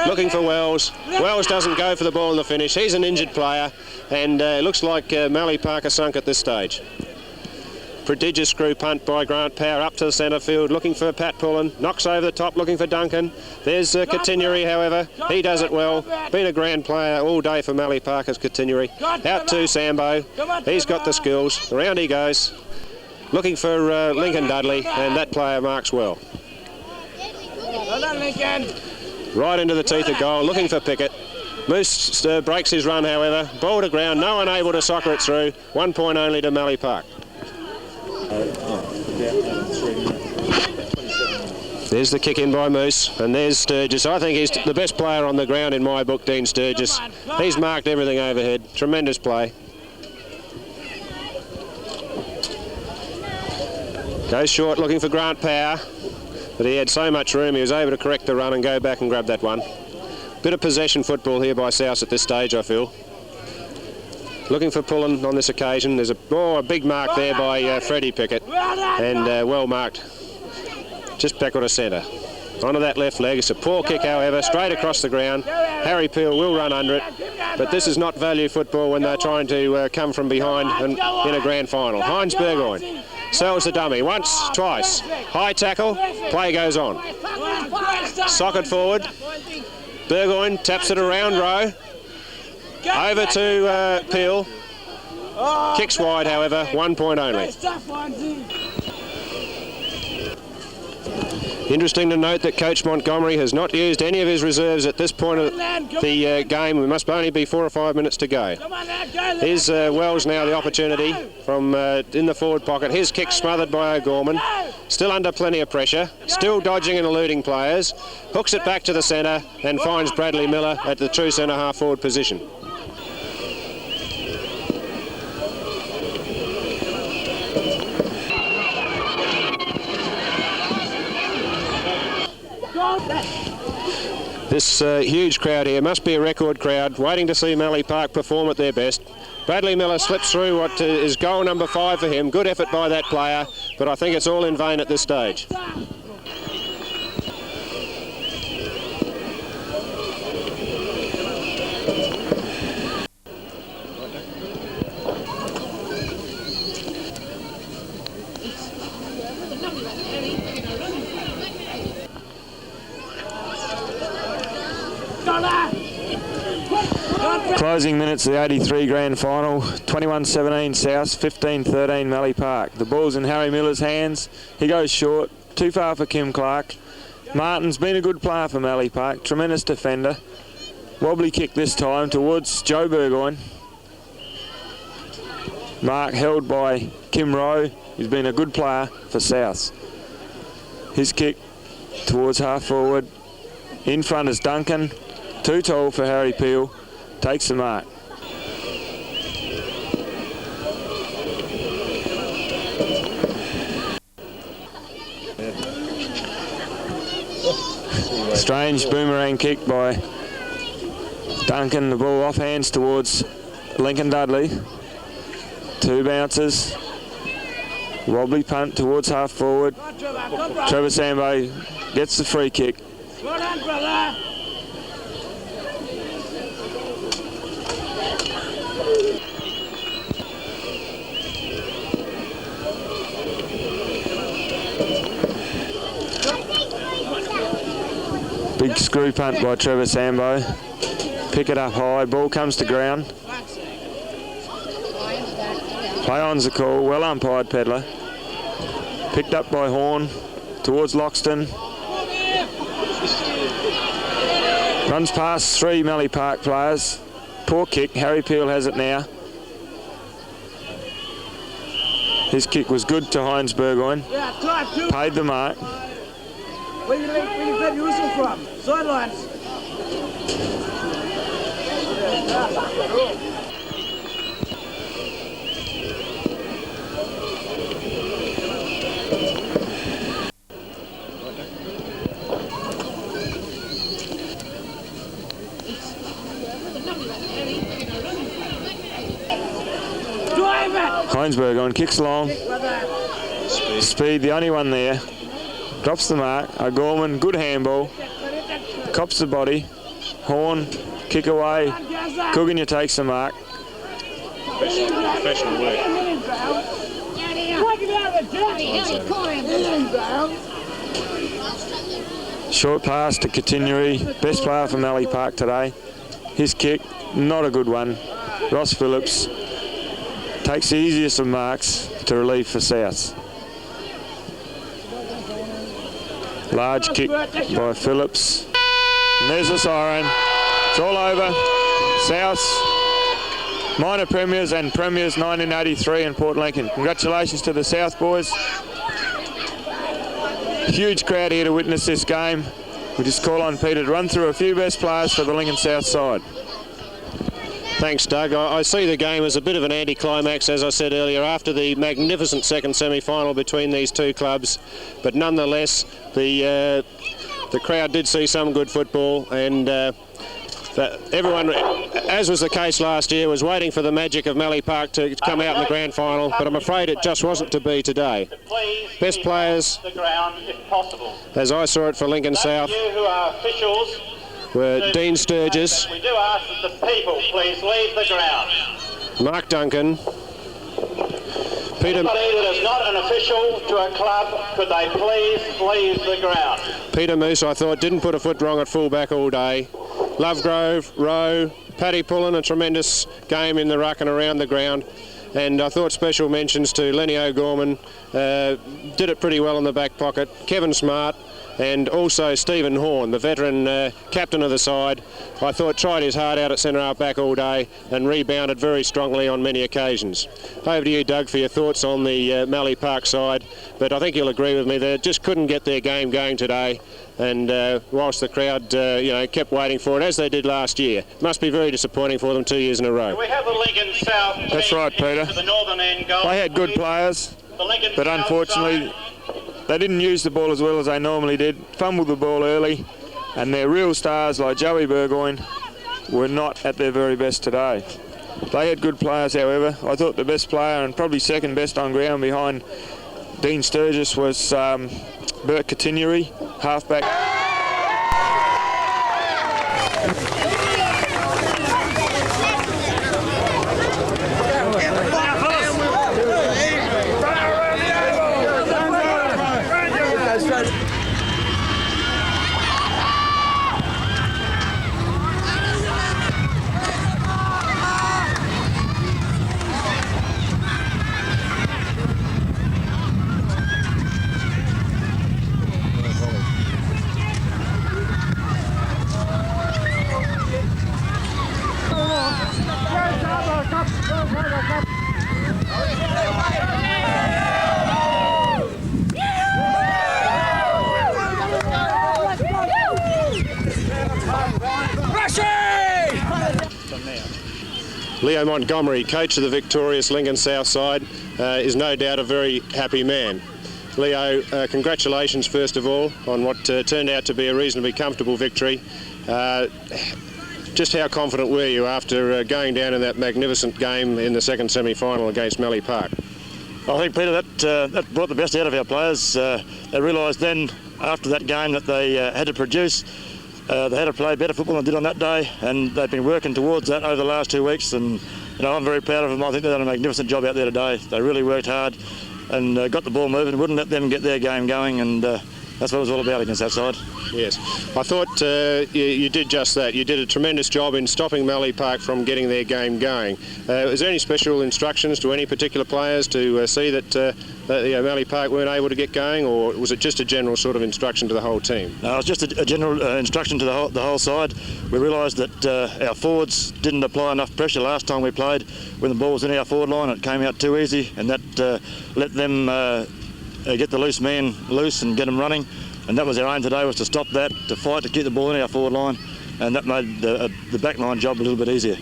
looking for Wells. Wells doesn't go for the ball in the finish. He's an injured player, and it looks like Mallee Parker sunk at this stage. Prodigious screw punt by Grant Power up to the centre field, looking for Pat Pullen. Knocks over the top, looking for Duncan. There's Continuary, however. He does it well. Been a grand player all day for Mallee Parker's Continuary. Out to Sambo. He's got the skills. Around he goes. Looking for Lincoln Dudley, and that player marks well. Right into the teeth of goal, looking for Pickett. Moose breaks his run, however. Ball to ground, no one able to soccer it through. 1 point only to Mallee Park. There's the kick in by Moose, and there's Sturgis. I think he's the best player on the ground in my book, Dean Sturgis. He's marked everything overhead. Tremendous play. Goes short, looking for Grant Power, but he had so much room he was able to correct the run and go back and grab that one. Bit of possession football here by South at this stage, I feel. Looking for Pullen on this occasion. There's a big mark there by Freddie Pickett, and well marked. Just backward to centre. Onto that left leg. It's a poor kick, however, straight across the ground. Harry Peel will run under it, but this is not value football when they're trying to come from behind and in a grand final. Hines Burgoyne sells the dummy once, twice. High tackle, play goes on. Socket forward. Burgoyne taps it around row. Over to Peel. Kicks wide, however, 1 point only. Interesting to note that Coach Montgomery has not used any of his reserves at this point of the game. We must only be 4 or 5 minutes to go. Here's Wells now the opportunity from in the forward pocket. His kick smothered by O'Gorman. Still under plenty of pressure. Still dodging and eluding players. Hooks it back to the centre and finds Bradley Miller at the true centre half forward position. This huge crowd here must be a record crowd, waiting to see Mallee Park perform at their best. Bradley Miller slips through what is goal number 5 for him. Good effort by that player, but I think it's all in vain at this stage. Closing minutes of the 83 grand final, 21-17 South, 15-13 Mallee Park. The ball's in Harry Miller's hands. He goes short, too far for Kim Clark. Martin's been a good player for Mallee Park, tremendous defender. Wobbly kick this time towards Joe Burgoyne. Mark held by Kim Rowe, who's been a good player for South. His kick towards half forward. In front is Duncan. Too tall for Harry Peel. Takes the mark. Strange boomerang kick by Duncan. The ball off hands towards Lincoln Dudley. 2 bounces. Wobbly punt towards half forward. Trevor Sambo gets the free kick. Well done, brother. Big screw punt by Trevor Sambo. Pick it up high. Ball comes to ground. Play on's the call. Well umpired, Pedler. Picked up by Horn towards Loxton. Runs past 3 Mallee Park players. Poor kick. Harry Peel has it now. His kick was good to Heinz Burgoyne. Paid the mark. Where you get your whistle from? Sidelines. Heinz Burgoyne kicks long. Speed, the only one there. Drops the mark. O'Gorman, good handball. Cops the body. Horn, kick away. Coogan takes the mark. Professional work. Short pass to Continuary. Best player for Mallee Park today. His kick, not a good one. Ross Phillips takes the easiest of marks to relieve for South. Large kick by Phillips. And there's the siren. It's all over. South's minor premiers and premiers 1983 in Port Lincoln. Congratulations to the South boys. Huge crowd here to witness this game. We just call on Peter to run through a few best players for the Lincoln South side. Thanks, Doug. I see the game as a bit of an anticlimax, as I said earlier, after the magnificent second semi-final between these two clubs. But nonetheless, the crowd did see some good football, and everyone, as was the case last year, was waiting for the magic of Mallee Park to come out in the grand final, but I'm afraid it just wasn't to be today. Best players, as I saw it for Lincoln South, were Dean Sturgis, We do ask that the people please leave the ground. Mark Duncan, Peter. Anybody that is not an official to a club, could they please leave the ground? Peter Moose, I thought, didn't put a foot wrong at fullback all day. Lovegrove, Rowe, Paddy Pullen, a tremendous game in the ruck and around the ground. And I thought special mentions to Lenny O'Gorman, did it pretty well in the back pocket. Kevin Smart, and also Stephen Horn, the veteran captain of the side. I thought tried his heart out at centre half back all day and rebounded very strongly on many occasions. Over to you, Doug, for your thoughts on the Mallee Park side. But I think you'll agree with me, they just couldn't get their game going today. And whilst the crowd, kept waiting for it, as they did last year. Must be very disappointing for them 2 years in a row. We have the Lincoln South. That's right, Peter. The northern end goal. They had good players, but unfortunately they didn't use the ball as well as they normally did. Fumbled the ball early, and their real stars like Joey Burgoyne were not at their very best today. They had good players, however. I thought the best player and probably second best on ground behind Dean Sturgis was Bert Continuary, halfback. Leo Montgomery, coach of the victorious Lincoln South side, is no doubt a very happy man. Leo, congratulations first of all on what turned out to be a reasonably comfortable victory. Just how confident were you after going down in that magnificent game in the second semi-final against Mallee Park? I think, Peter, that brought the best out of our players. They realised then, after that game, that they had to produce. They had to play better football than they did on that day, and they've been working towards that over the last 2 weeks. And I'm very proud of them. I think they've done a magnificent job out there today. They really worked hard and got the ball moving, wouldn't let them get their game going, and that's what it was all about against that side. Yes, I thought you did just that. You did a tremendous job in stopping Mallee Park from getting their game going. Was there any special instructions to any particular players to see that Mallee Park weren't able to get going, or was it just a general sort of instruction to the whole team? No, it was just a general instruction to the whole side. We realised that our forwards didn't apply enough pressure last time we played. When the ball was in our forward line, it came out too easy, and that let them get the loose man loose and get them running. And that was our aim today, was to stop that, to fight to keep the ball in our forward line, and that made the back line job a little bit easier.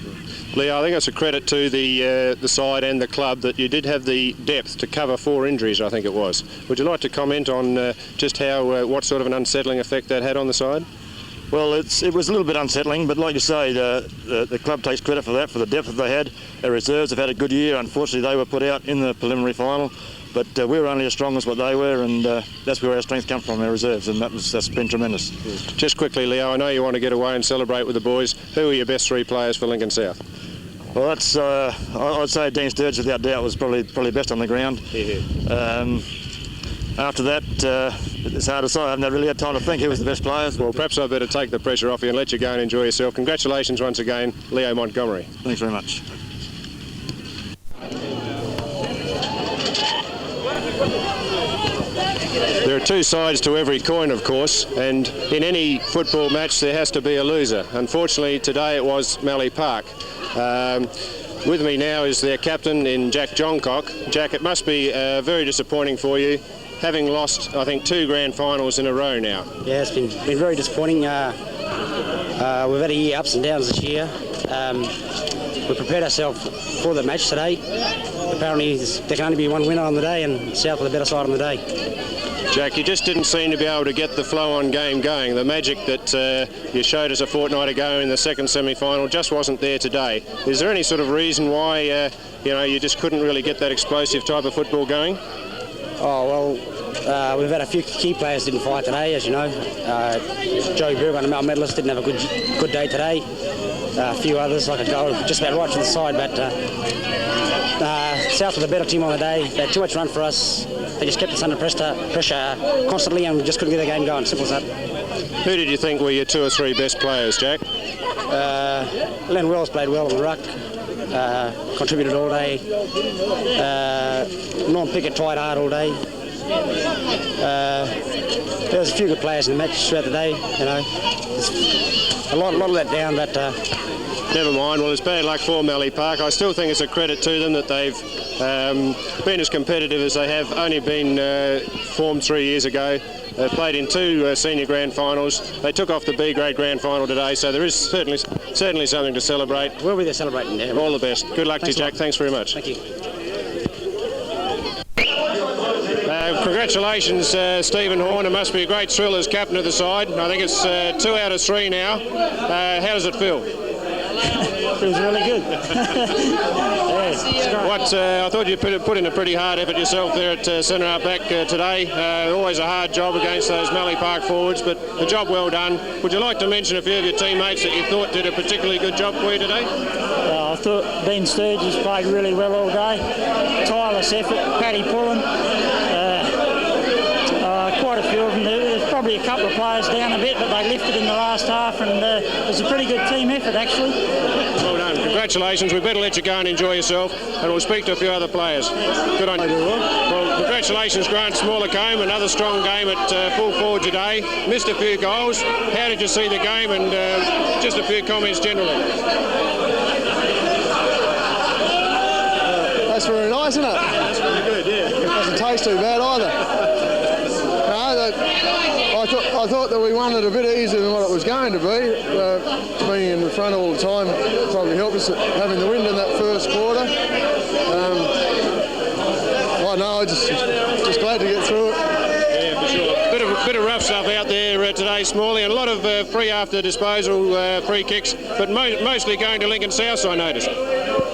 Leo, I think it's a credit to the side and the club that you did have the depth to cover 4 injuries, I think it was. Would you like to comment on just how what sort of an unsettling effect that had on the side? Well, it was a little bit unsettling, but like you say, the club takes credit for that, for the depth that they had. Our reserves have had a good year. Unfortunately, they were put out in the preliminary final. But we were only as strong as what they were, and that's where our strength comes from, our reserves, and that's been tremendous. Just quickly, Leo, I know you want to get away and celebrate with the boys. Who are your best 3 players for Lincoln South? Well, that's I'd say Dean Sturge, without doubt, was probably best on the ground. Yeah. After that, it's hard to say. I haven't really had time to think who was the best players. Well, perhaps I'd better take the pressure off you and let you go and enjoy yourself. Congratulations once again, Leo Montgomery. Thanks very much. There are 2 sides to every coin, of course, and in any football match there has to be a loser. Unfortunately, today it was Mallee Park. With me now is their captain in Jack Johncock. Jack, it must be very disappointing for you, having lost, I think, 2 grand finals in a row now. Yeah, it's been very disappointing. We've had a year ups and downs this year. We prepared ourselves for the match today. Apparently there can only be one winner on the day, and South were the better side on the day. Jack, you just didn't seem to be able to get the flow-on game going. The magic that you showed us a fortnight ago in the second semi-final just wasn't there today. Is there any sort of reason why you just couldn't really get that explosive type of football going? Oh, well, we've had a few key players didn't fight today, as you know. Joey Berg, on the medal medalist, didn't have a good day today. A few others, like a goal, just about right to the side, but South were the better team on the day. They had too much run for us. They just kept us under pressure constantly, and we just couldn't get the game going. Simple as that. Who did you think were your 2 or 3 best players, Jack? Len Wells played well on the ruck, contributed all day. Norm Pickett tried hard all day. There was a few good players in the match throughout the day. A lot of let down, but never mind. Well, it's bad luck for Mallee Park. I still think it's a credit to them that they've been as competitive as they have. Only been formed 3 years ago. They played in 2 senior grand finals. They took off the B grade grand final today, so there is certainly something to celebrate. We'll be there celebrating. Yeah. All the best. Good luck to you, Jack. Thanks very much. Thank you. Congratulations, Stephen Horn. It must be a great thrill as captain of the side. I think it's 2 out of 3 now. How does it feel? Feels really good. I thought you put in a pretty hard effort yourself there at centre half back today. Always a hard job against those Mallee Park forwards, but a job well done. Would you like to mention a few of your teammates that you thought did a particularly good job for you today? I thought Dean Sturgis played really well all day. Tireless effort. Paddy Pullen. Quite a few of them. There's probably a couple of players down a bit, but they lifted in the last half, and it was a pretty good team effort, actually. Well done. Congratulations. We better let you go and enjoy yourself, and we'll speak to a few other players. Good on you. Well, congratulations, Grant Smallacombe. Another strong game at full forward today. Missed a few goals. How did you see the game, and just a few comments generally? That's very nice, isn't it? That's really good, yeah. It doesn't taste too bad either. I thought that we won it a bit easier than what it was going to be. Being in front all the time probably helped us having the wind in that first quarter. I know, just glad to get through it. Yeah, for sure. Bit of rough stuff out there today, Smalley, and a lot of free after disposal free kicks, but mostly going to Lincoln South, I noticed.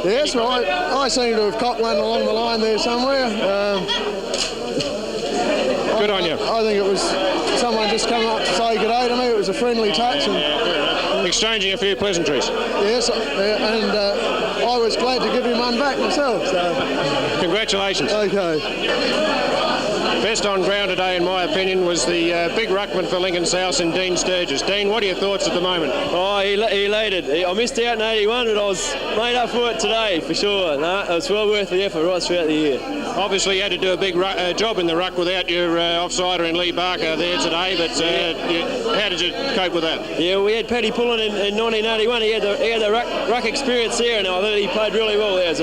Yes, well, I seem to have caught one along the line there somewhere. Good on you. I think it was someone just coming up to say good day to me. It was a friendly touch. And exchanging a few pleasantries. Yes, and I was glad to give him one back myself. So. Congratulations. Okay. Best on ground today, in my opinion, was the big ruckman for Lincoln South and Dean Sturgis. Dean, what are your thoughts at the moment? Oh, he elated. I missed out in 81, but I was made up for it today, for sure. No, it was well worth the effort right throughout the year. Obviously, you had to do a big job in the ruck without your offsider in Lee Barker there today, but how did you cope with that? Yeah, we had Paddy Pullen in 1981. He had the ruck experience there, and I thought he played really well there as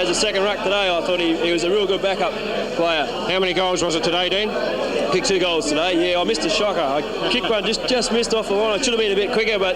a second ruck today. I thought he was a real good backup player. How many goals was it today, Dean? Kicked 2 goals today. Yeah, I missed a shocker. I kicked one, just missed off the line. I should have been a bit quicker, but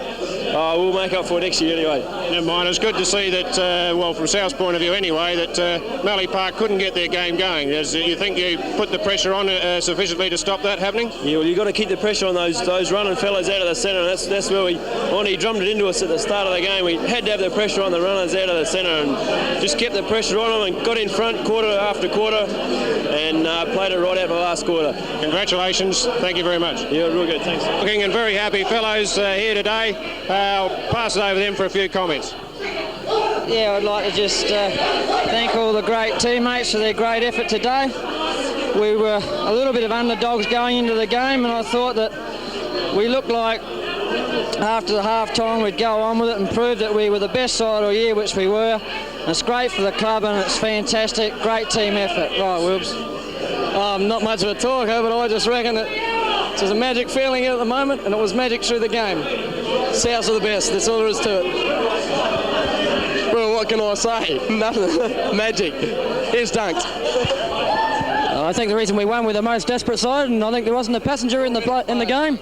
we'll make up for it next year anyway. Never mind. It's good to see that, well, from South's point of view anyway, that Mallee Park couldn't get their game going. You think you put the pressure on sufficiently to stop that happening? Yeah, well, you've got to keep the pressure on those running fellas out of the centre. That's where he drummed it into us at the start of the game. We had to have the pressure on the runners out of the centre and just kept the pressure on them and got in front quarter after quarter and played it right out the last quarter. Congratulations. Thank you very much. Yeah, real good. Thanks. Looking and very happy fellows here today. I'll pass it over to them for a few comments. Yeah, I'd like to just thank all the great teammates for their great effort today. We were a little bit of underdogs going into the game, and I thought that we looked like after the half-time we'd go on with it and prove that we were the best side all year, which we were. And it's great for the club and it's fantastic. Great team effort. Right, Wilbs? Not much of a talker, but I just reckon that it's a magic feeling at the moment, and it was magic through the game. Souths are the best, that's all there is to it. Well, what can I say? Nothing. Magic. Here's Dunks. I think the reason we won, we're the most desperate side, and I think there wasn't a passenger in the game.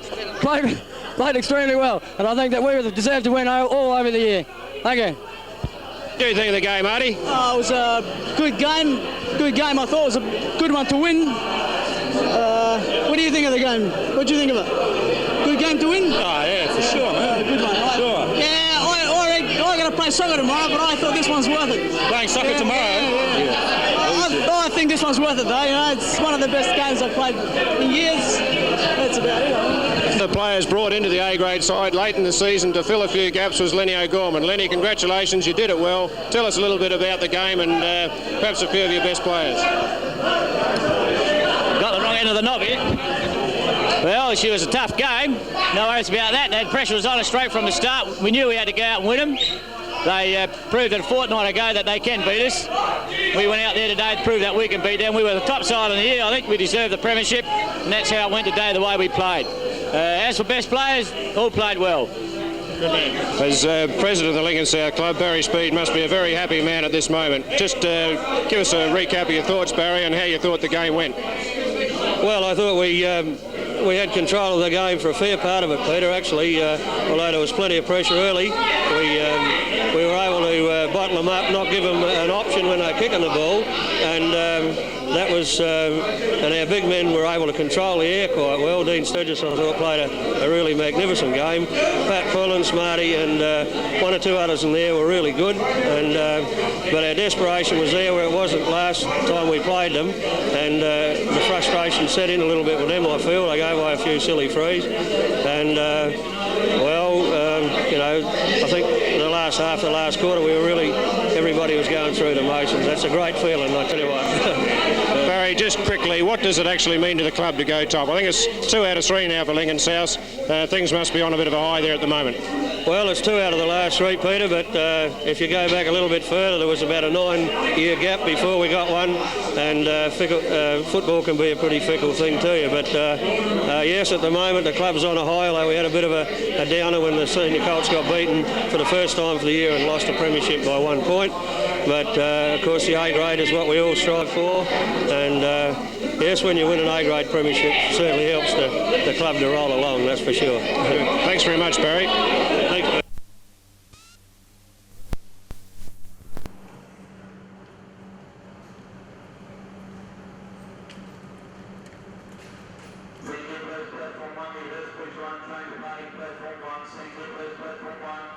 Played extremely well, and I think that we deserve to win all over the year. Thank you. What do you think of the game, Artie? It was a good game. Good game. I thought it was a good one to win. What do you think of the game? What do you think of it? Good game to win? Oh, yeah, for sure, man. Good one. Sure. Yeah, I got to play soccer tomorrow, but I thought this one's worth it. Playing soccer tomorrow? Yeah. I think this one's worth it, though. You know, it's one of the best games I've played in years. That's about it. The players brought into the A-grade side late in the season to fill a few gaps was Lenny O'Gorman. Lenny, congratulations, you did it well. Tell us a little bit about the game and perhaps a few of your best players. Got the wrong end of the knob here. Well, she was a tough game. No worries about that. That pressure was on us straight from the start. We knew we had to go out and win them. They proved it a fortnight ago that they can beat us. We went out there today to prove that we can beat them. We were the top side of the year. I think we deserved the premiership, and that's how it went today, the way we played. As for best players, all played well. As president of the Lincoln South Club, Barry Speed must be a very happy man at this moment. Just give us a recap of your thoughts, Barry, and how you thought the game went. Well, I thought we had control of the game for a fair part of it, Peter, actually. Although there was plenty of pressure early, we were able to bottle them up, not give them an option when they're kicking the ball, and that was, and our big men were able to control the air quite well. Dean Sturgis, I thought, played a really magnificent game. Pat Pullen, Smarty, and one or two others in there were really good, and but our desperation was there where it wasn't last time we played them, and the frustration set in a little bit with them, I feel. They gave away a few silly frees, and you know, I think the last half, the last quarter, we were really, everybody was going through the motions. That's a great feeling, I tell you what. Barry, just quickly, what does it actually mean to the club to go top? I think it's 2 out of 3 now for Lincoln South. Things must be on a bit of a high there at the moment. Well, it's 2 out of the last 3, Peter, but if you go back a little bit further, there was about a 9-year gap before we got one, and football can be a pretty fickle thing to you. But yes, at the moment, the club's on a high, although we had a bit of a downer when the senior Colts got beaten for the first time for the year and lost the premiership by 1 point. But, of course, the A-grade is what we all strive for, and yes, when you win an A-grade premiership, it certainly helps the club to roll along, that's for sure. Thanks very much, Barry. Thanks. leaders, push one, trying to play, platform 1, single, platform 1.